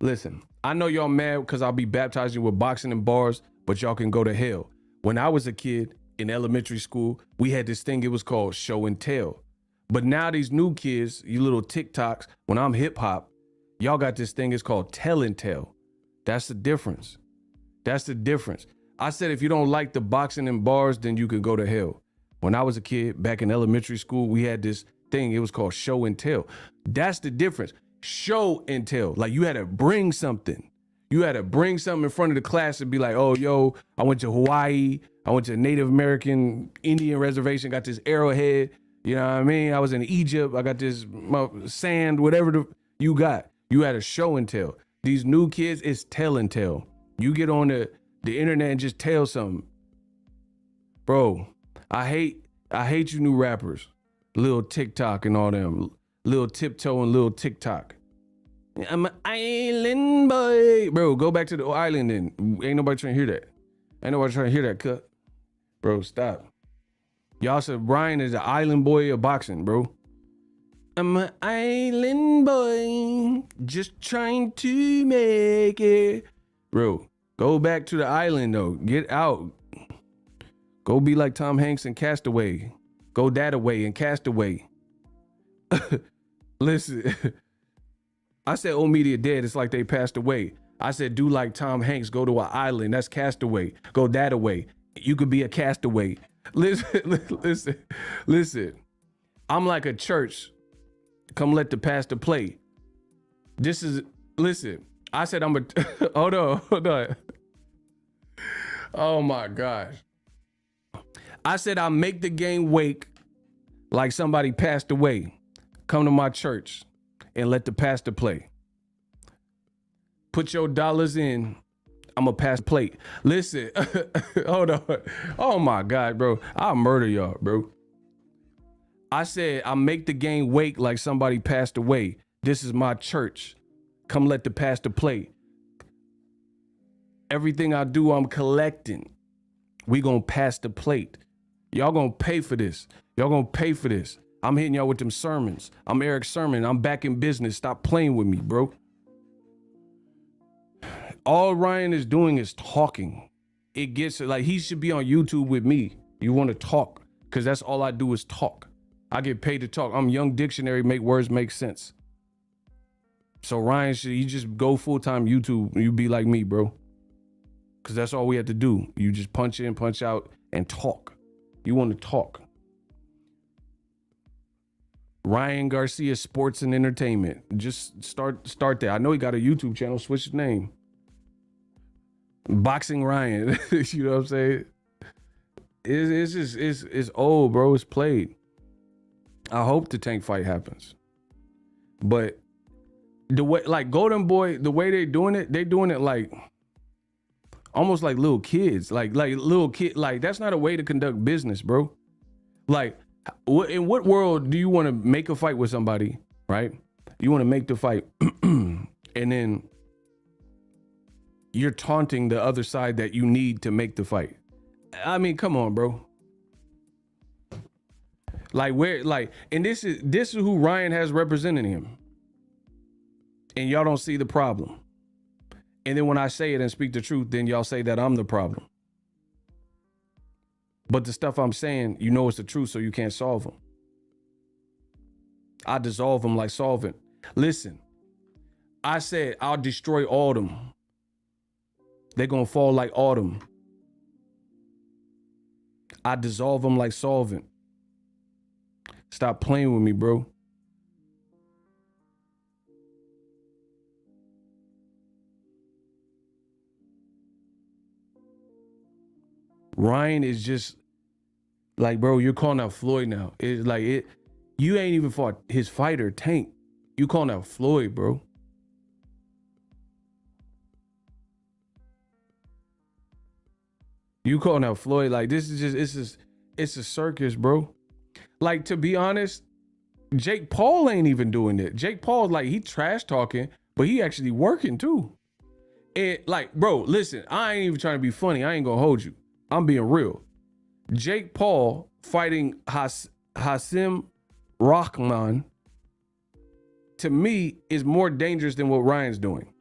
listen, I know y'all mad because I'll be baptizing you with boxing and bars, but y'all can go to hell. When I was a kid in elementary school, we had this thing, it was called show and tell. But now these new kids, you little TikToks, when I'm hip hop, y'all got this thing, it's called tell and tell. That's the difference. That's the difference. I said, if you don't like the boxing and bars, then you can go to hell. When I was a kid back in elementary school, we had this thing, it was called show and tell. That's the difference. Show and tell. Like, you had to bring something. You had to bring something in front of the class and be like, oh, yo, I went to Hawaii. I went to a Native American Indian reservation, got this arrowhead. You know what I mean? I was in Egypt. I got this sand, whatever you got. You had a show and tell. These new kids, it's tell and tell. You get on the internet and just tell something. Bro, I hate you new rappers. Lil TikTok and all them. Lil Tiptoe and Lil TikTok. I'm an island boy. Bro, go back to the island then. Ain't nobody trying to hear that. Ain't nobody trying to hear that cut. Bro, stop. Y'all said Brian is an island boy of boxing, bro. I'm an island boy, just trying to make it. Bro, go back to the island though. Get out. Go be like Tom Hanks in Castaway. Go that away in Castaway. Listen, I said old media dead. It's like they passed away. I said do like Tom Hanks. Go to an island. That's Castaway. Go that away. You could be a castaway. Listen. I'm like a church. Come let the pastor play. Listen. I said I'm a, hold on. Oh my gosh. I said I make the game wake like somebody passed away. Come to my church and let the pastor play. Put your dollars in. I'm a pass plate. Listen, hold on. Oh my God, bro. I'll murder y'all, bro. I said, I make the game wake like somebody passed away. This is my church. Come let the pastor play. Everything I do, I'm collecting. We gonna pass the plate. Y'all gonna pay for this. Y'all gonna pay for this. I'm hitting y'all with them sermons. I'm Eric Sermon. I'm back in business. Stop playing with me, bro. All Ryan is doing is talking. It gets like he should be on YouTube with me. You want to talk because that's all I do is talk. I get paid to talk. I'm Young Dictionary, make words make sense. So Ryan should you just go full-time YouTube. You be like me, bro. Because that's all we have to do. You just punch in, punch out, and talk. You want to talk. Ryan Garcia Sports and Entertainment. Just start there. I know he got a YouTube channel. Switch his name. Boxing Ryan. You know what I'm saying? It's old, bro. It's played. I hope the tank fight happens. But the way, like Golden Boy, the way they're doing it like, almost like little kids, like little kid. Like that's not a way to conduct business, bro. Like, in what world do you want to make a fight with somebody, right? You want to make the fight, and then you're taunting the other side that you need to make the fight. I mean, come on, bro. Like where, like, and this is who Ryan has representing him. And y'all don't see the problem. And then when I say it and speak the truth, then y'all say that I'm the problem. But the stuff I'm saying, you know it's the truth, so you can't solve them. I dissolve them like solvent. Listen, I said I'll destroy autumn. They're gonna fall like autumn. I dissolve them like solvent. Stop playing with me, bro. Ryan is just like, bro, you're calling out Floyd now. It's like it. You ain't even fought his fighter, Tank. You calling out Floyd, bro. You calling out Floyd. Like, this is just, it's a circus, bro. Like, to be honest, Jake Paul ain't even doing it. Jake Paul's like, he trash talking, but he actually working too. And like, bro, listen, I ain't even trying to be funny. I ain't gonna hold you. I'm being real. Jake Paul fighting Hasim Rahman, to me, is more dangerous than what Ryan's doing.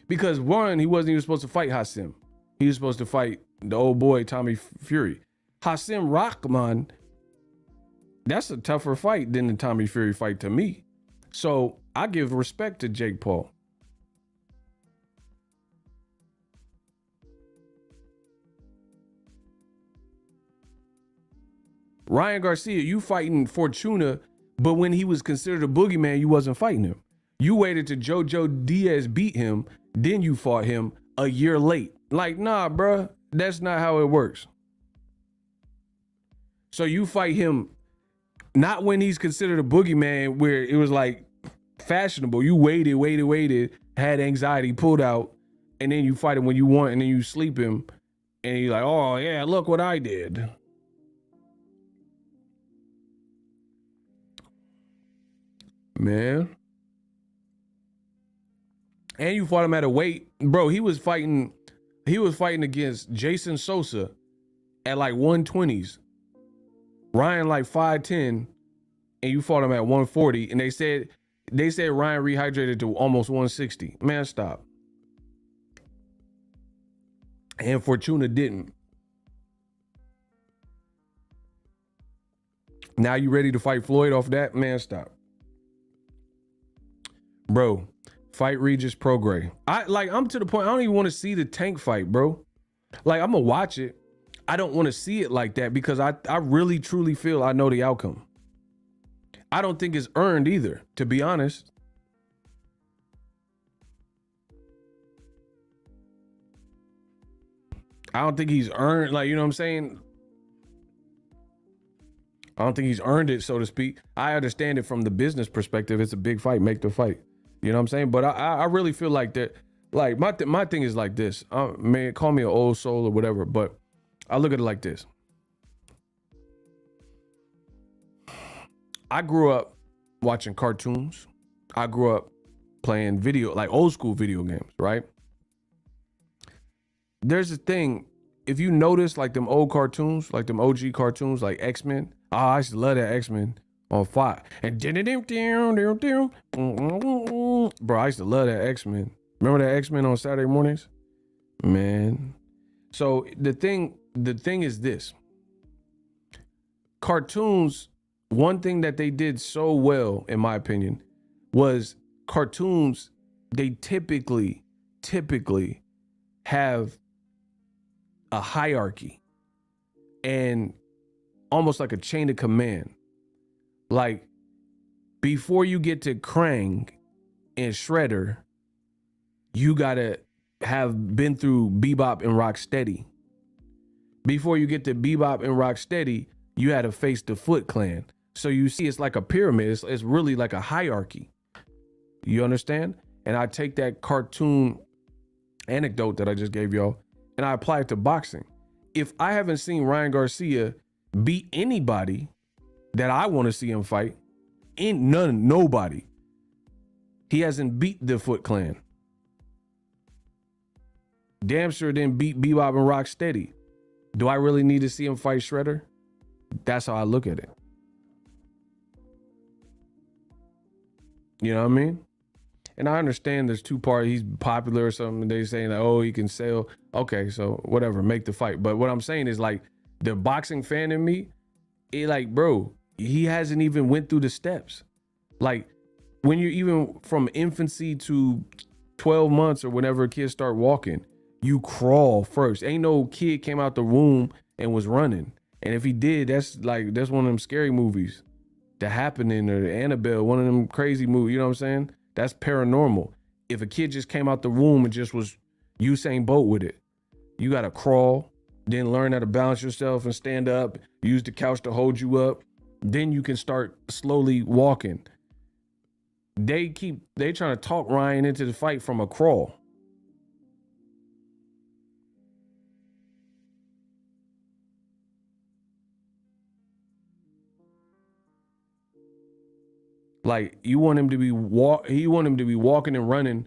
Because one, he wasn't even supposed to fight Hasim. He was supposed to fight the old boy, Tommy Fury. Hasim Rahman, that's a tougher fight than the Tommy Fury fight to me. So I give respect to Jake Paul. Ryan Garcia, you fighting Fortuna, but when he was considered a boogeyman, you wasn't fighting him. You waited till Jojo Diaz beat him, then you fought him a year late. Like, nah, bruh, that's not how it works. So you fight him not when he's considered a boogeyman, where it was like fashionable. You waited, had anxiety, pulled out, and then you fight him when you want, and then you sleep him, and you're like, oh yeah, look what I did. Man. And you fought him at a weight. Bro, he was fighting against Jason Sosa at like 120s. Ryan like 5'10", and you fought him at 140, and they said Ryan rehydrated to almost 160. Man, stop. And Fortuna didn't. Now you ready to fight Floyd off that? Man, stop. Bro, fight Regis Prograis. I'm to the point, I don't even want to see the Tank fight, bro. Like, I'm gonna watch it. I don't want to see it like that because I really truly feel I know the outcome. I don't think it's earned either, to be honest. I don't think he's earned, like, you know what I'm saying? I don't think he's earned it, so to speak. I understand it from the business perspective. It's a big fight, make the fight. You know what I'm saying? But I really feel like that, like my thing is like this. Man, call me an old soul or whatever, but I look at it like this. I grew up watching cartoons. I grew up playing like old school video games, right? There's a thing, if you notice like them old cartoons, like them OG cartoons, like X-Men. Oh, I used to love that X-Men on fire. And bro, I used to love that X-Men. Remember that X-Men on Saturday mornings? Man. So the thing is this. Cartoons, one thing that they did so well, in my opinion, was cartoons, they typically have a hierarchy and almost like a chain of command. Like, before you get to Krang and Shredder, you gotta have been through Bebop and Rocksteady. Before you get to Bebop and Rocksteady, you had to face the Foot Clan. So you see, it's like a pyramid. It's really like a hierarchy. You understand? And I take that cartoon anecdote that I just gave y'all, and I apply it to boxing. If I haven't seen Ryan Garcia beat anybody that I want to see him fight, nobody. He hasn't beat the Foot Clan. Damn sure didn't beat Bebop and Rocksteady. Do I really need to see him fight Shredder? That's how I look at it. You know what I mean? And I understand there's two parts. He's popular or something. They saying like, oh, he can sell. Okay, so whatever, make the fight. But what I'm saying is like the boxing fan in me, it like, bro, he hasn't even went through the steps. Like when you're even from infancy to 12 months or whenever kids start walking, you crawl first. Ain't no kid came out the womb and was running. And if he did, that's one of them scary movies. The Happening or Annabelle, one of them crazy movies, you know what I'm saying? That's paranormal. If a kid just came out the womb and just was Usain Bolt with it, you got to crawl, then learn how to balance yourself and stand up, use the couch to hold you up. Then you can start slowly walking. They trying to talk Ryan into the fight from a crawl. Like you want him to be walking and running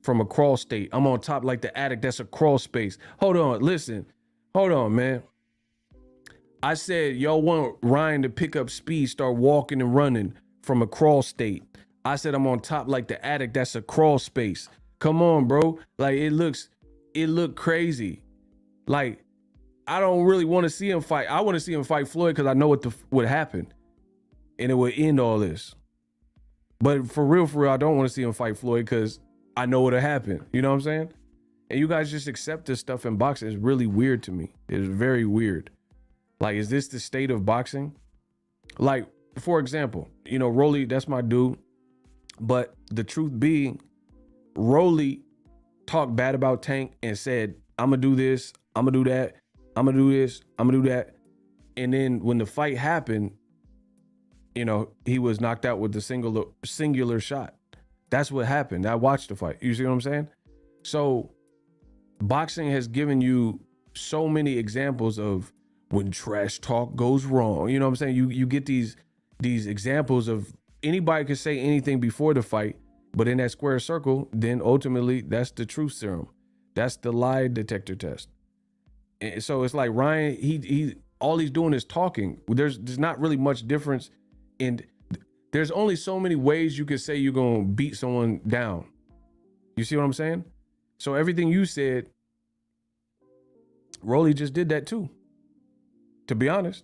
from a crawl state. I'm on top like the attic. That's a crawl space. Hold on, listen. Hold on, man. I said y'all want Ryan to pick up speed, start walking and running from a crawl state. I said I'm on top like the attic. That's a crawl space. Come on, bro. Like it looked crazy. Like I don't really want to see him fight. I want to see him fight Floyd because I know what would happen, and it would end all this. But for real, I don't want to see him fight Floyd because I know what'll happen. You know what I'm saying? And you guys just accept this stuff in boxing. It's really weird to me. It's very weird. Like, is this the state of boxing? Like, for example, you know, Rolly, that's my dude. But the truth being, Rolly talked bad about Tank and said, I'm going to do this, I'm going to do that, I'm going to do this, I'm going to do that. And then when the fight happened, you know, he was knocked out with the singular shot. That's what happened. I watched the fight. You see what I'm saying? So boxing has given you so many examples of when trash talk goes wrong. You know what I'm saying? You get these examples of anybody can say anything before the fight, but in that square circle, then ultimately that's the truth serum. That's the lie detector test. And so it's like Ryan, he all he's doing is talking. There's not really much difference. And there's only so many ways you could say you're going to beat someone down. You see what I'm saying? So everything you said, Rolly just did that too. To be honest,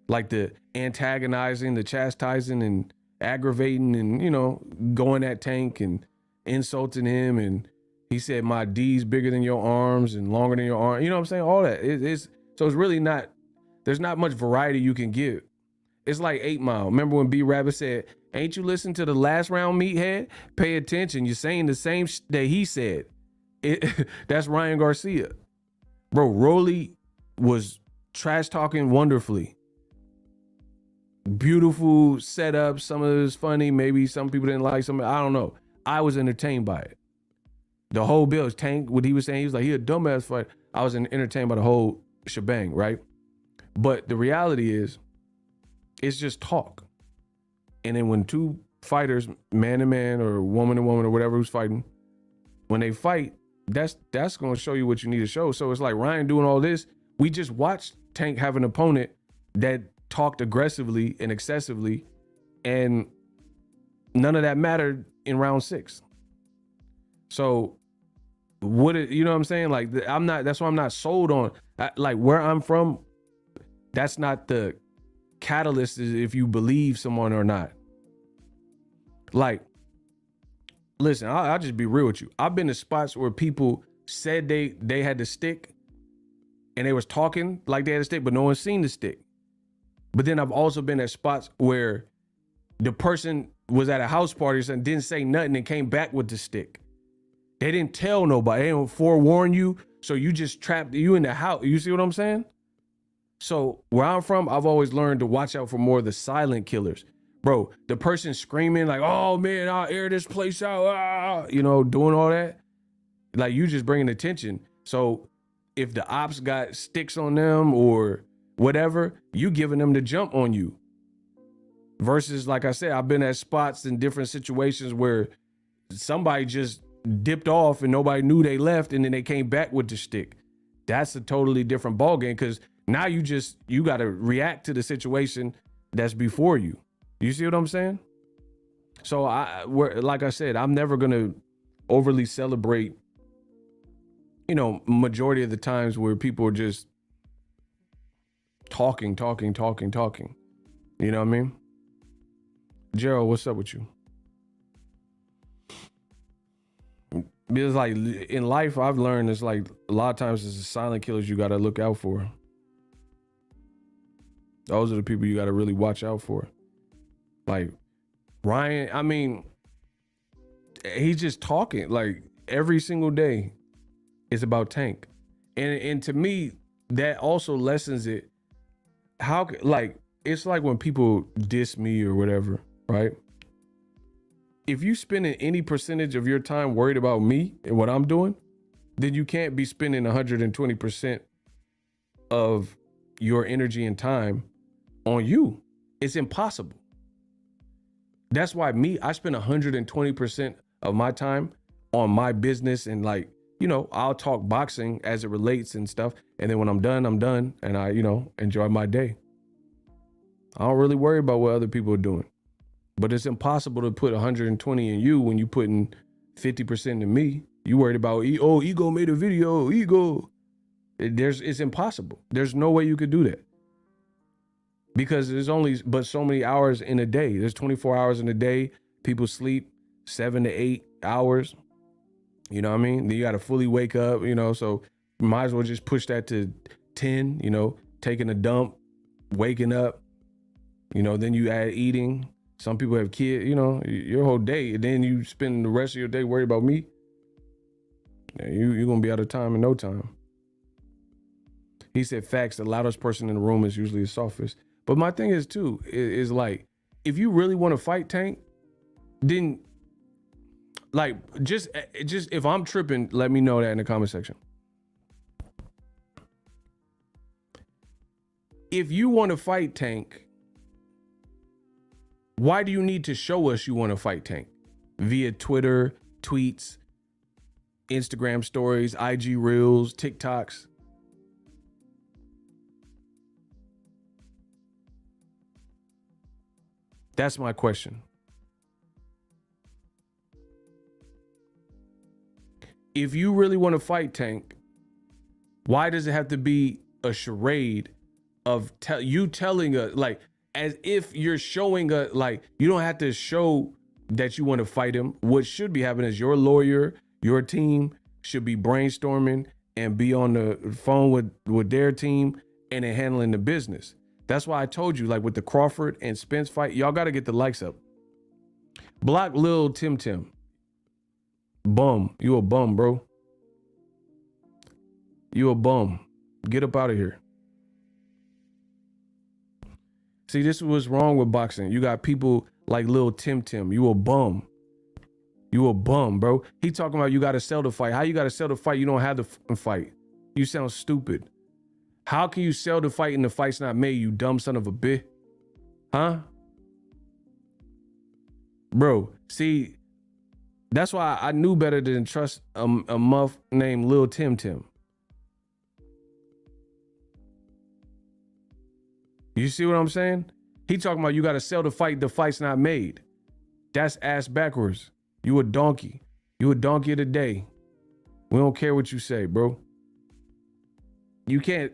like the antagonizing, the chastising and aggravating and, you know, going at Tank and insulting him. And he said, my D's bigger than your arms and longer than your arm. You know what I'm saying? All that. So it's really not, there's not much variety you can give. It's like 8 Mile. Remember when B Rabbit said, ain't you listen to the last round, meathead? Pay attention. You're saying the same that he said. That's Ryan Garcia. Bro, Rolly was trash talking wonderfully. Beautiful setup. Some of it was funny. Maybe some people didn't like some. I don't know. I was entertained by it. The whole bill. Tank, what he was saying, he was like, he a dumbass fight. I was entertained by the whole shebang, right? But the reality is, it's just talk. And then when two fighters, man to man or woman to woman or whatever who's fighting, when they fight, that's going to show you what you need to show. So it's like Ryan doing all this. We just watched Tank have an opponent that talked aggressively and excessively, and none of that mattered in round 6. So you know what I'm saying? Like that's why I'm not sold on, like where I'm from. That's not the catalyst is if you believe someone or not. Like, listen, I'll just be real with you. I've been to spots where people said they had the stick and they was talking like they had a stick, but no one's seen the stick. But then I've also been at spots where the person was at a house party or something, didn't say nothing and came back with the stick. They didn't tell nobody. They didn't forewarn you. So you just trapped you in the house. You see what I'm saying? So where I'm from, I've always learned to watch out for more of the silent killers. Bro, the person screaming like, oh man, I'll air this place out, you know, doing all that. Like you just bringing attention. So if the ops got sticks on them or whatever, you giving them the jump on you. Versus, like I said, I've been at spots in different situations where somebody just dipped off and nobody knew they left, and then they came back with the stick. That's a totally different ballgame, because now you got to react to the situation that's before you. You see what I'm saying? So like I said, I'm never gonna overly celebrate, you know, majority of the times where people are just talking. You know what I mean? Gerald, what's up with you? Because like in life, I've learned it's like a lot of times it's the silent killers you got to look out for. Those are the people you got to really watch out for. Like Ryan, I mean, he's just talking like every single day. It's about Tank. And to me, that also lessens it. How, like, it's like when people diss me or whatever, right? If you spending any percentage of your time worried about me and what I'm doing, then you can't be spending 120% of your energy and time on you. It's impossible. That's why I spend 120% of my time on my business, and like, you know, I'll talk boxing as it relates and stuff. And then when I'm done, and I, you know, enjoy my day. I don't really worry about what other people are doing. But it's impossible to put 120 in you when you putting 50% in me. You worried about, Ego made a video, Ego. It's impossible. There's no way you could do that. Because there's only but so many hours in a day. There's 24 hours in a day. People sleep 7 to 8 hours. You know what I mean? Then you got to fully wake up, you know, so you might as well just push that to 10, you know, taking a dump, waking up, you know, then you add eating. Some people have kids, you know, your whole day, and then you spend the rest of your day worried about me. Yeah, you're going to be out of time in no time. He said, facts, the loudest person in the room is usually the softest. But my thing is, too, is like, if you really want to fight Tank, then, like, just if I'm tripping, let me know that in the comment section. If you want to fight Tank, why do you need to show us you want to fight Tank? Via Twitter, tweets, Instagram stories, IG Reels, TikToks. That's my question. If you really want to fight Tank, why does it have to be a charade of you telling us, like, as if you're showing a, like, you don't have to show that you want to fight him. What should be happening is your lawyer, your team should be brainstorming and be on the phone with their team and then handling the business. That's why I told you, like with the Crawford and Spence fight, y'all got to get the likes up. Block Lil Tim. Bum. You a bum, bro. You a bum. Get up out of here. See, this is what's wrong with boxing. You got people like Lil Tim. You a bum. You a bum, bro. He talking about you got to sell the fight. How you got to sell the fight? You don't have the fight. You sound stupid. How can you sell the fight and the fight's not made, you dumb son of a bitch? Huh? Bro, see, that's why I knew better than trust a muff named Lil Tim. You see what I'm saying? He talking about you got to sell the fight's not made. That's ass backwards. You a donkey. You a donkey of the day. We don't care what you say, bro. You can't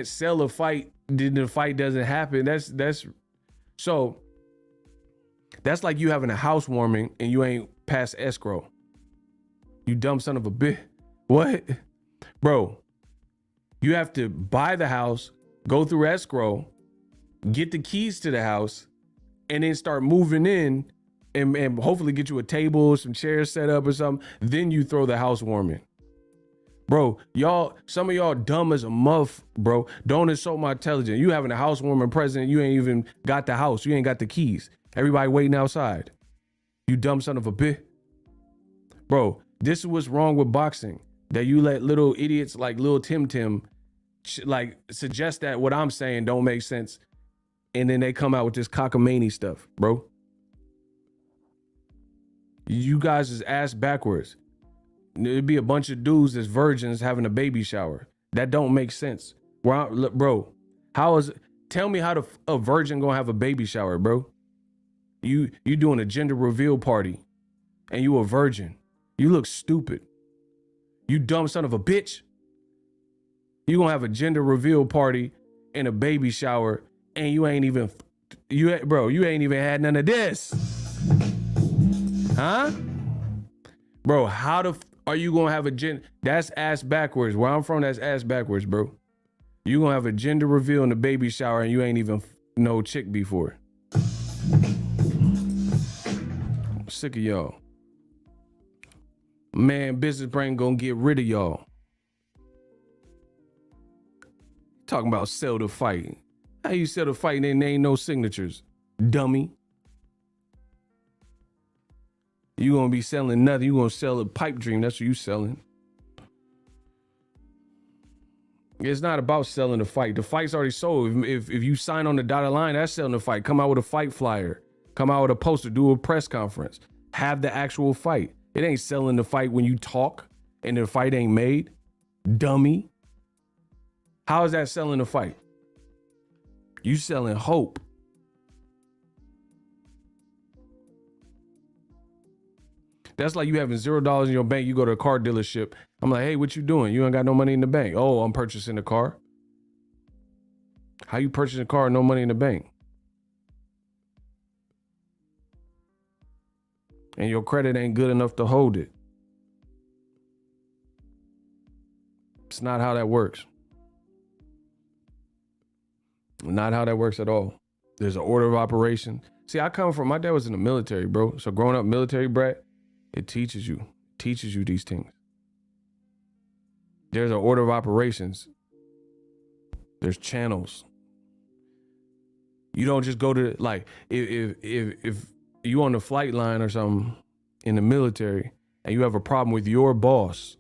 sell a fight, then the fight doesn't happen. That's like you having a housewarming and you ain't past escrow. You dumb son of a bitch. What? Bro, you have to buy the house, go through escrow, get the keys to the house, and then start moving in and hopefully get you a table, some chairs set up or something. Then you throw the housewarming. Bro, some of y'all dumb as a muff, bro. Don't insult my intelligence. You having a housewarming present, you ain't even got the house. You ain't got the keys. Everybody waiting outside. You dumb son of a bitch. Bro, This is what's wrong with boxing, that you let little idiots like Lil Tim like suggest that what I'm saying don't make sense. And then they come out with this cockamamie stuff, bro. You guys is ass backwards. It'd be a bunch of dudes that's virgins having a baby shower. That don't make sense. Bro, tell me how a virgin gonna have a baby shower, bro? You doing a gender reveal party and you a virgin. You look stupid. You dumb son of a bitch. You gonna have a gender reveal party and a baby shower and you ain't even had none of this. Huh? Bro, are you gonna have that's ass backwards. Where I'm from, that's ass backwards, bro. You gonna have a gender reveal and a baby shower and you ain't even no chick before. I'm sick of y'all. Man, business brain gonna get rid of y'all. Talking about sell the fight. How you sell the fight and there ain't no signatures? Dummy. You gonna be selling nothing. You gonna sell a pipe dream. That's what you selling. It's not about selling the fight. The fight's already sold. If you sign on the dotted line, that's selling the fight. Come out with a fight flyer. Come out with a poster. Do a press conference. Have the actual fight. It ain't selling the fight when you talk and the fight ain't made. Dummy. How is that selling the fight? You selling hope. That's like you having $0 in your bank. You go to a car dealership. I'm like, hey, what you doing? You ain't got no money in the bank. Oh, I'm purchasing a car. How you purchasing a car and no money in the bank? And your credit ain't good enough to hold it. It's not how that works. Not how that works at all. There's an order of operation. See, my dad was in the military, bro. So growing up military brat, it teaches you these things. There's an order of operations. There's channels. You don't just go to, like, if you on the flight line or something in the military and you have a problem with your boss,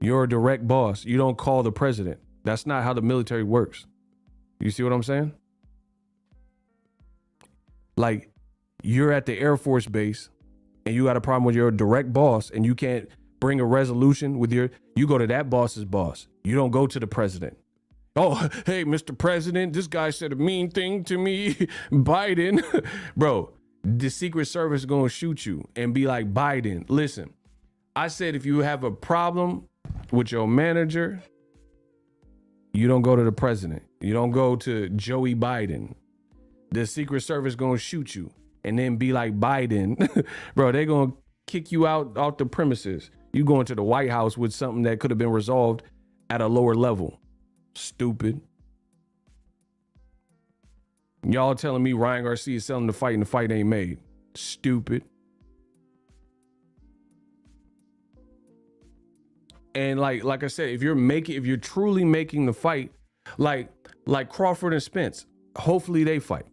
your direct boss, you don't call the president. That's not how the military works. You see what I'm saying? Like, you're at the Air Force base and you got a problem with your direct boss and you can't bring a resolution with you go to that boss's boss. You don't go to the president. Oh, hey, Mr. President, this guy said a mean thing to me, Biden. Bro, the Secret Service is going to shoot you and be like, Biden, listen, I said if you have a problem with your manager, you don't go to the president. You don't go to Joey Biden. The Secret Service going to shoot you and then be like Biden. Bro, they going to kick you out the premises. You going to the White House with something that could have been resolved at a lower level. Stupid. Y'all telling me Ryan Garcia is selling the fight and the fight ain't made. Stupid. And like I said, if you're truly making the fight, like Crawford and Spence, hopefully they fight.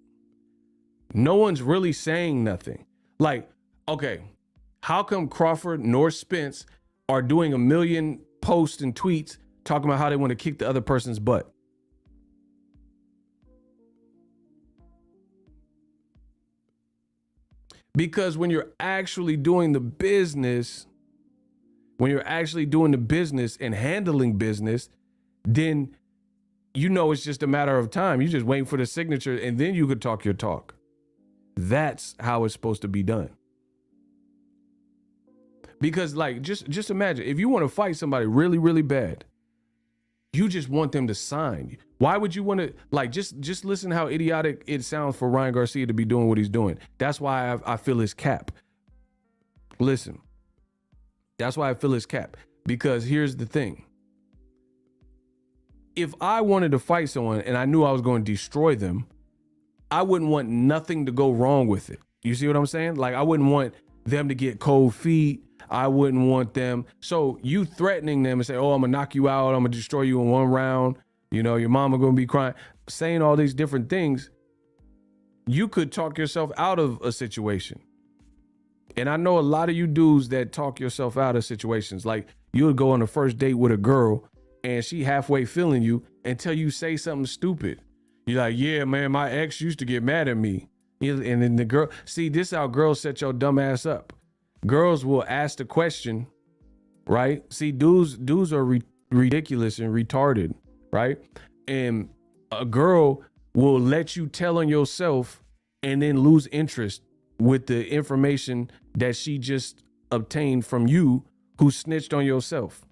No one's really saying nothing. Like, okay, how come Crawford nor Spence are doing a million posts and tweets talking about how they want to kick the other person's butt? Because when you're actually doing the business, and handling business, then you know it's just a matter of time. You just waiting for the signature and then you could talk your talk. That's how it's supposed to be done. Because like, just imagine if you want to fight somebody really, really bad, you just want them to sign. Why would you want to, like, just listen how idiotic it sounds for Ryan Garcia to be doing what he's doing. That's why I feel his cap. Listen, that's why I feel his cap. Because here's the thing. If I wanted to fight someone and I knew I was going to destroy them, I wouldn't want nothing to go wrong with it. You see what I'm saying? Like, I wouldn't want them to get cold feet. I wouldn't want them. So you threatening them and say, oh, I'm gonna knock you out. I'm gonna destroy you in one round. You know, your mama gonna be crying, saying all these different things. You could talk yourself out of a situation. And I know a lot of you dudes that talk yourself out of situations. Like you would go on a first date with a girl and she halfway feeling you until you say something stupid. You're like, yeah, man, my ex used to get mad at me. And then the girl, see, this is how girls set your dumb ass up. Girls will ask the question, right? See, dudes are ridiculous and retarded, right? And a girl will let you tell on yourself and then lose interest with the information that she just obtained from you who snitched on yourself.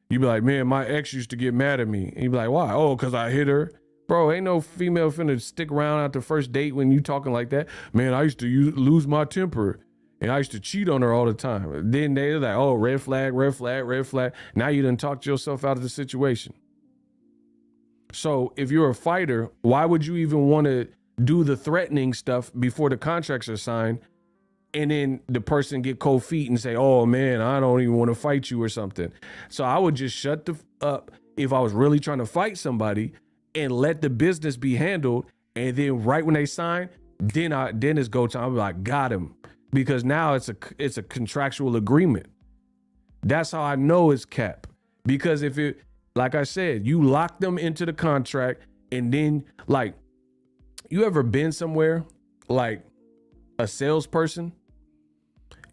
You be like, man, my ex used to get mad at me. And you be like, why? Oh, because I hit her. Bro, ain't no female finna stick around at the first date when you talking like that. Man, I used to lose my temper and I used to cheat on her all the time. Then they're like, oh, red flag, red flag, red flag. Now you done talked yourself out of the situation. So if you're a fighter, why would you even want to do the threatening stuff before the contracts are signed and then the person get cold feet and say, oh man, I don't even want to fight you or something. So I would just shut the up if I was really trying to fight somebody and let the business be handled. And then right when they sign, then it's go time. I'm like, got him. Because now it's a contractual agreement. That's how I know it's cap. Because if it, like I said, you lock them into the contract and then like, you ever been somewhere like a salesperson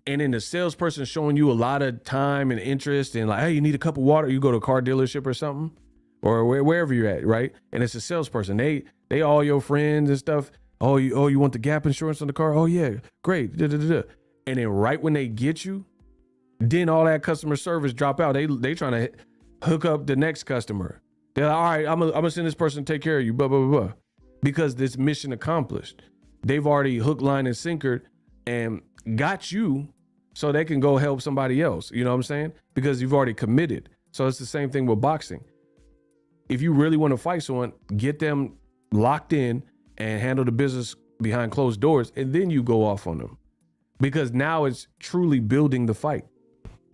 and then the salesperson showing you a lot of time and interest and like, hey, you need a cup of water. You go to a car dealership or something or wherever you're at, right? And it's a salesperson. They all your friends and stuff. Oh, you want the gap insurance on the car? Oh yeah, great. Da, da, da, da. And then right when they get you, then all that customer service drop out. They trying to hook up the next customer. They're like, all right, I'm gonna send this person to take care of you, blah, blah, blah, blah. Because this mission accomplished. They've already hook, line, and sinkered and got you so they can go help somebody else. You know what I'm saying? Because you've already committed. So it's the same thing with boxing. If you really want to fight someone, get them locked in and handle the business behind closed doors, and then you go off on them. Because now it's truly building the fight.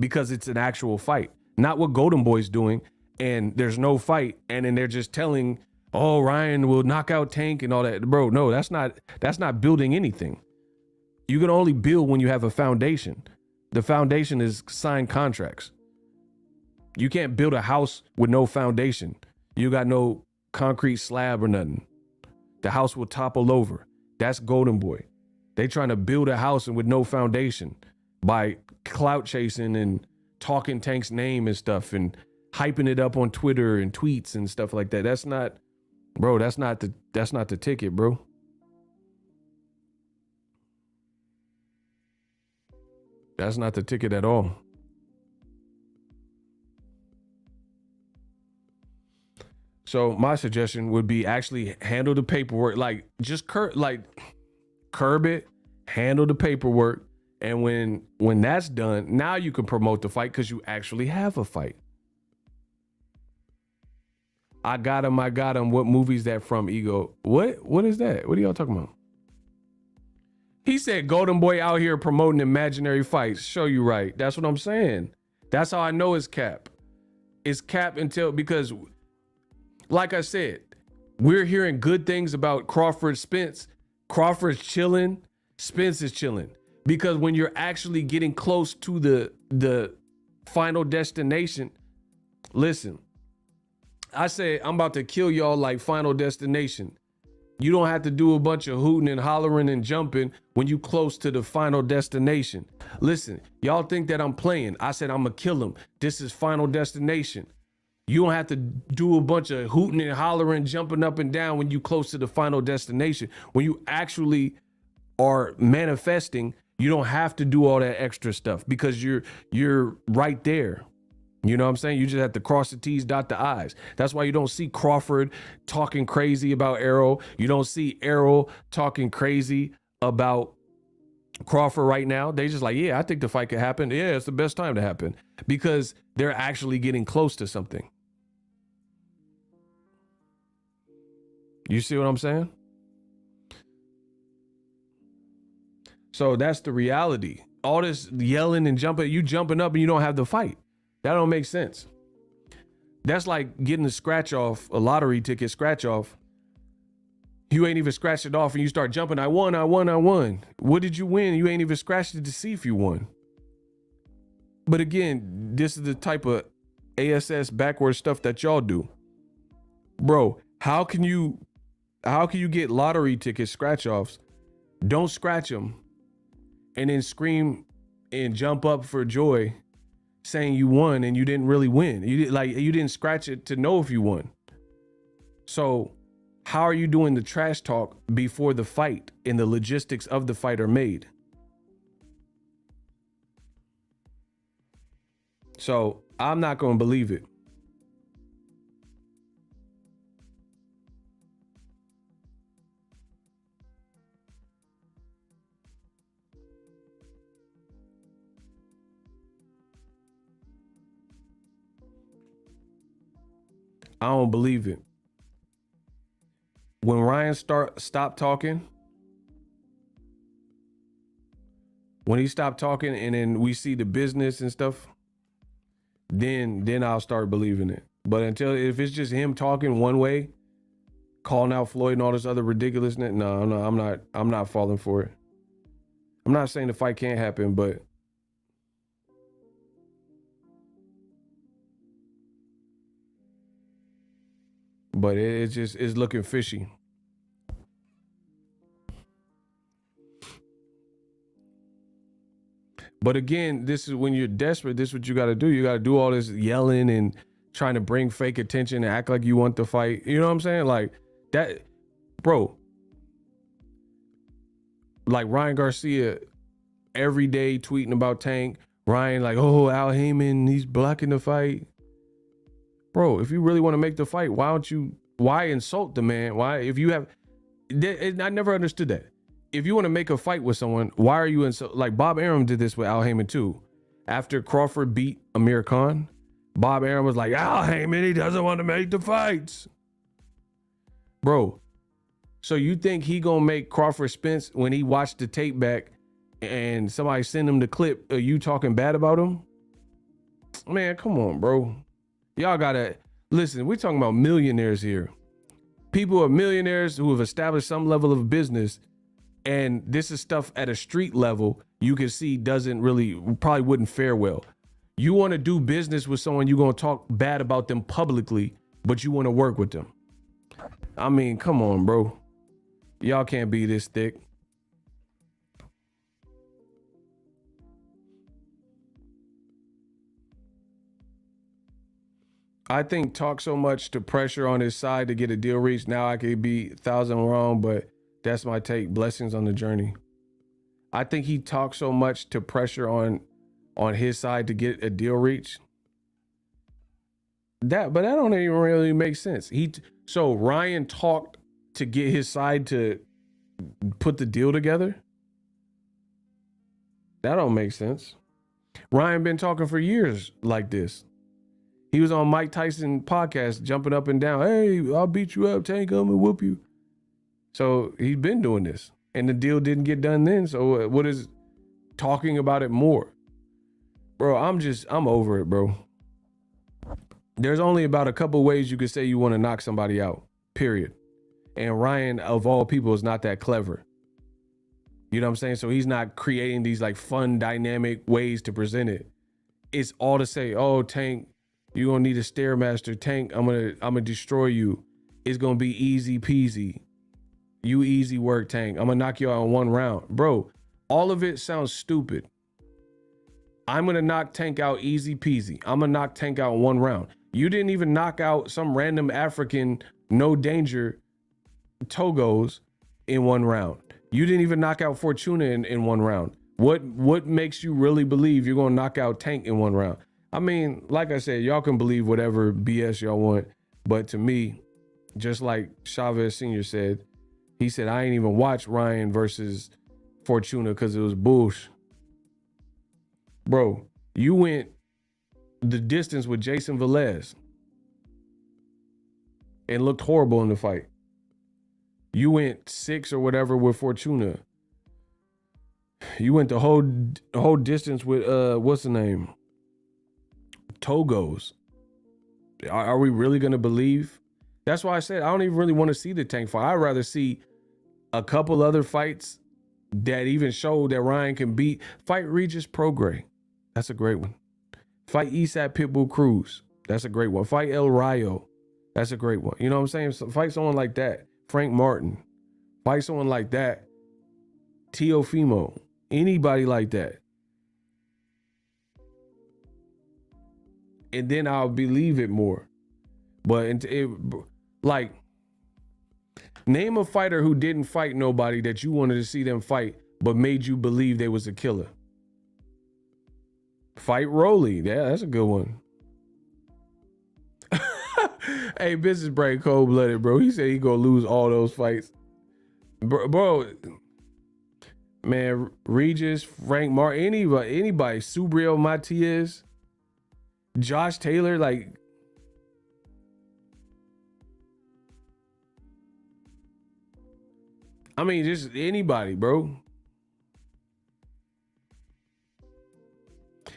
Because it's an actual fight. Not what Golden Boy's doing, and there's no fight, and then they're just telling, oh, Ryan will knock out Tank and all that. Bro, no, that's not building anything. You can only build when you have a foundation. The foundation is signed contracts. You can't build a house with no foundation. You got no concrete slab or nothing. The house will topple over. That's Golden Boy. They trying to build a house with no foundation by clout chasing and talking Tank's name and stuff and hyping it up on Twitter and tweets and stuff like that. That's not the ticket, bro. That's not the ticket at all. So my suggestion would be actually handle the paperwork, like just curb it, handle the paperwork. And when that's done, now you can promote the fight because you actually have a fight. I got him. What movie is that from, Ego? What is that? What are y'all talking about? He said Golden Boy out here promoting imaginary fights. Show you right. That's what I'm saying. That's how I know it's cap. It's cap until, because like I said, we're hearing good things about Crawford Spence. Crawford's chilling. Spence is chilling. Because when you're actually getting close to the final destination, listen, I say I'm about to kill y'all like Final Destination. You don't have to do a bunch of hooting and hollering and jumping when you close to the final destination. Listen, y'all think that I'm playing. I said I'm gonna kill him. This is Final Destination. You don't have to do a bunch of hooting and hollering, jumping up and down when you close to the final destination. When you actually are manifesting, you don't have to do all that extra stuff because you're right there. You know what I'm saying? You just have to cross the T's, dot the I's. That's why you don't see Crawford talking crazy about Errol. You don't see Errol talking crazy about Crawford right now. They just like, yeah, I think the fight could happen. Yeah, it's the best time to happen because they're actually getting close to something. You see what I'm saying? So that's the reality. All this yelling and jumping, you jumping up and you don't have the fight. That don't make sense. That's like getting a scratch off, a lottery ticket scratch off, You ain't even scratched it off and you start jumping. I won. What did you win? You ain't even scratched it to see if you won. But again, this is the type of ASS backwards stuff that y'all do. Bro, how can you get lottery ticket scratch offs? Don't scratch them and then scream and jump up for joy saying you won and you didn't really win. You didn't scratch it to know if you won. So how are you doing the trash talk before the fight and the logistics of the fight are made? So I'm not going to believe it. I don't believe it. When Ryan stopped talking, when he stopped talking and then we see the business and stuff, then I'll start believing it. But if it's just him talking one way, calling out Floyd and all this other ridiculousness, no, I'm not falling for it. I'm not saying the fight can't happen, but it's looking fishy. But again, this is when you're desperate. This is what you got to do. You got to do all this yelling and trying to bring fake attention and act like you want the fight. You know what I'm saying? Like that, bro. Like Ryan Garcia every day tweeting about Tank. Ryan like, oh, Al Heyman, he's blocking the fight. Bro, if you really want to make the fight, why insult the man? Why, if you have, I never understood that. If you want to make a fight with someone, why are you like Bob Arum did this with Al Heyman too. After Crawford beat Amir Khan, Bob Arum was like, Al Heyman, he doesn't want to make the fights. Bro, so you think he gonna make Crawford Spence when he watched the tape back and somebody send him the clip of you talking bad about him? Man, come on, bro. Y'all gotta, listen, we're talking about millionaires here. People are millionaires who have established some level of business, and this is stuff at a street level you can see probably wouldn't fare well. You want to do business with someone, you're going to talk bad about them publicly, but you want to work with them. I mean, come on, bro. Y'all can't be this thick. I think talk so much to pressure on his side to get a deal reached. Now I could be 1,000 wrong, but that's my take. Blessings on the journey. I think he talked so much to pressure on his side to get a deal reached. But that don't even really make sense. So Ryan talked to get his side to put the deal together. That don't make sense. Ryan been talking for years like this. He was on Mike Tyson podcast jumping up and down. Hey, I'll beat you up, Tank. I'm gonna whoop you. So he's been doing this, and the deal didn't get done then. So what is talking about it more? Bro, I'm over it, bro. There's only about a couple ways you could say you want to knock somebody out, period. And Ryan, of all people, is not that clever. You know what I'm saying? So he's not creating these like fun, dynamic ways to present it. It's all to say, oh, Tank, you're gonna need a Stairmaster. Tank, I'm gonna destroy you. It's gonna be easy peasy. You easy work, Tank. I'm gonna knock you out in one round. Bro, all of it sounds stupid. I'm gonna knock Tank out easy peasy. I'm gonna knock Tank out in one round. You didn't even knock out some random African, no danger Togos in one round. You didn't even knock out Fortuna in one round. What makes you really believe you're gonna knock out Tank in one round? I mean, like I said, y'all can believe whatever BS y'all want, but to me, just like Chavez Sr. said, he said, I ain't even watch Ryan versus Fortuna because it was bullshit. Bro, you went the distance with Jason Velez and looked horrible in the fight. You went 6 or whatever with Fortuna. You went the whole distance with what's the name? Togos. Are we really gonna believe That's why I said I don't even really want to see the Tank fight. I'd rather see a couple other fights that even show that Ryan can beat. Fight Regis Prograis. That's a great one. Fight Isaac Pitbull Cruz. That's a great one. Fight El Rayo. That's a great one. You know what I'm saying? So fight someone like that. Frank Martin. Fight someone like that. Teofimo. Anybody like that. And then I'll believe it more. But like, name a fighter who didn't fight nobody that you wanted to see them fight, but made you believe they was a killer. Fight Rolly. Yeah, that's a good one. Hey, Business Brain cold-blooded, bro. He said he gonna lose all those fights. Bro, man, Regis, Frank Martin, anybody, Subriel Matias, Josh Taylor, like, I mean, just anybody, bro.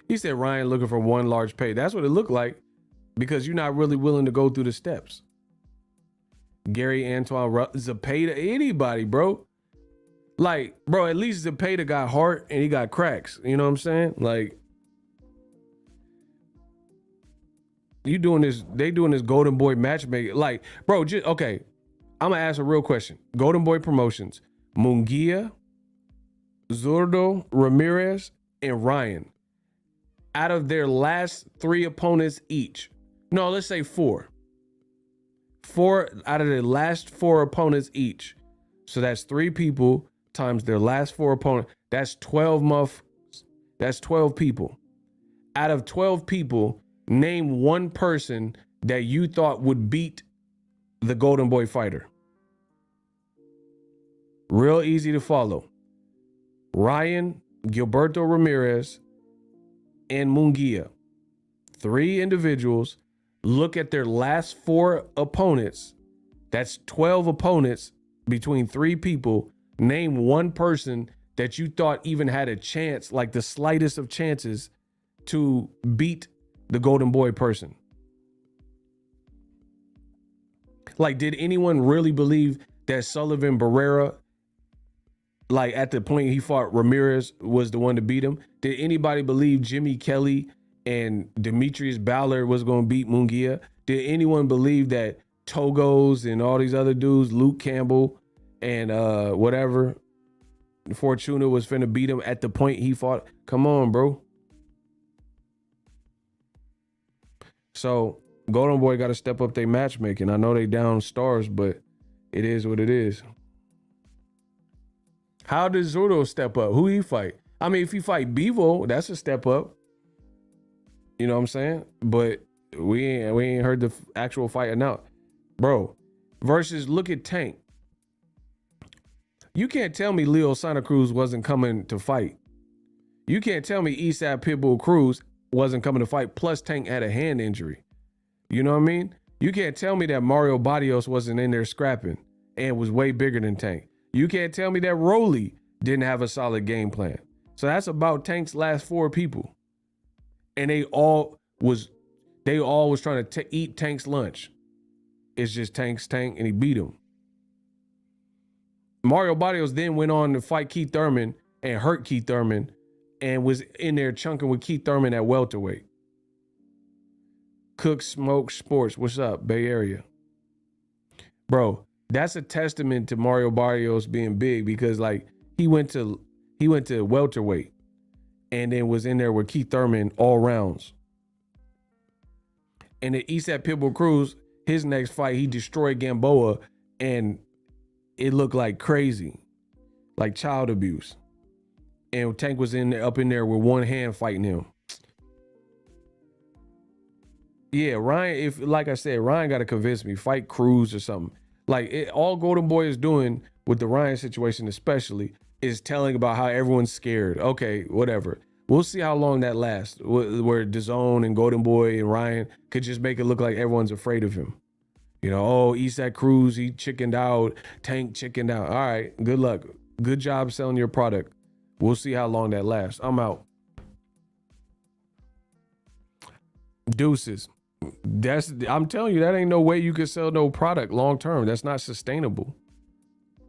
He said Ryan looking for one large pay. That's what it looked like, because you're not really willing to go through the steps. Gary Antoine Zepeda, anybody, bro. Like, bro, at least Zepeda got heart and he got cracks. You know what I'm saying? Like, they doing this Golden Boy matchmaking. Like, bro, just okay. I'm gonna ask a real question. Golden Boy Promotions, Munguia, Zurdo, Ramirez, and Ryan. Out of their last 3 opponents each. No, let's say 4. 4 out of their last 4 opponents each. So that's 3 people times their last 4 opponents. That's 12 That's 12 people. Out of 12 people, name one person that you thought would beat the Golden Boy fighter. Real easy to follow. Ryan, Gilberto Ramirez, and Munguia. 3 individuals. Look at their last 4 opponents. That's 12 opponents between 3 people. Name one person that you thought even had a chance, like the slightest of chances, to beat the Golden Boy person. Like, did anyone really believe that Sullivan Barrera, like at the point he fought Ramirez, was the one to beat him? Did anybody believe Jimmy Kelly and Demetrius Ballard was going to beat Munguia? Did anyone believe that Togos and all these other dudes, Luke Campbell and whatever, Fortuna was finna beat him at the point he fought? Come on, bro. So Golden Boy got to step up their matchmaking. I know they down stars, but it is what it is. How does Zurdo step up? Who he fight? I mean, if he fight Bevo, that's a step up. You know what I'm saying? But we ain't heard the actual fight announced. Bro, versus look at Tank. You can't tell me Leo Santa Cruz wasn't coming to fight. You can't tell me Eastside Pitbull Cruz wasn't coming to fight, plus Tank had a hand injury. You know what I mean? You can't tell me that Mario Barrios wasn't in there scrapping and was way bigger than Tank. You can't tell me that Rolly didn't have a solid game plan. So that's about Tank's last 4 people. And they all was trying to eat Tank's lunch. It's just Tank's Tank, and he beat him. Mario Barrios then went on to fight Keith Thurman and hurt Keith Thurman and was in there chunking with Keith Thurman at welterweight. Cook Smoke Sports, what's up, Bay Area? Bro, that's a testament to Mario Barrios being big, because like he went to welterweight and then was in there with Keith Thurman all rounds. And the Eastside Pitbull Cruz, his next fight, he destroyed Gamboa, and it looked like crazy, like child abuse. And Tank was up in there with one hand fighting him. Yeah, Ryan, like I said, Ryan got to convince me, fight Cruz or something. Like, all Golden Boy is doing with the Ryan situation especially is telling about how everyone's scared. Okay, whatever. We'll see how long that lasts, where DAZN and Golden Boy and Ryan could just make it look like everyone's afraid of him. You know, oh, Eastside Cruz, he chickened out, Tank chickened out. All right, good luck. Good job selling your product. We'll see how long that lasts. I'm out. Deuces. I'm telling you, that ain't no way you can sell no product long term. That's not sustainable.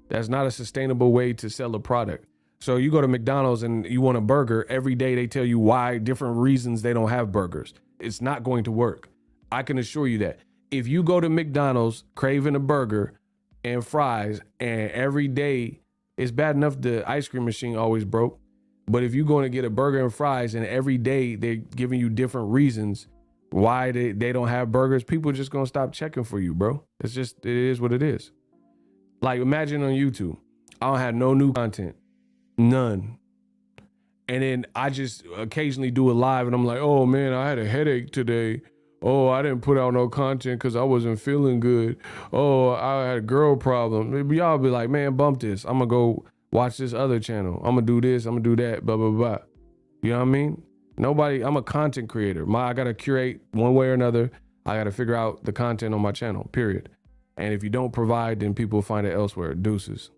That's not a sustainable way to sell a product. So you go to McDonald's and you want a burger, every day they tell you why, different reasons they don't have burgers. It's not going to work. I can assure you that. If you go to McDonald's craving a burger and fries, and every day, it's bad enough the ice cream machine always broke, but if you're going to get a burger and fries and every day they're giving you different reasons why they don't have burgers, people are just going to stop checking for you, bro. It is what it is. Like, imagine on YouTube, I don't have no new content, none. And then I just occasionally do a live and I'm like, oh man, I had a headache today. Oh, I didn't put out no content because I wasn't feeling good. Oh, I had a girl problem. Maybe y'all be like, man, bump this. I'm going to go watch this other channel. I'm going to do this. I'm going to do that, blah, blah, blah. You know what I mean? I'm a content creator. I got to curate one way or another. I got to figure out the content on my channel, period. And if you don't provide, then people find it elsewhere. Deuces.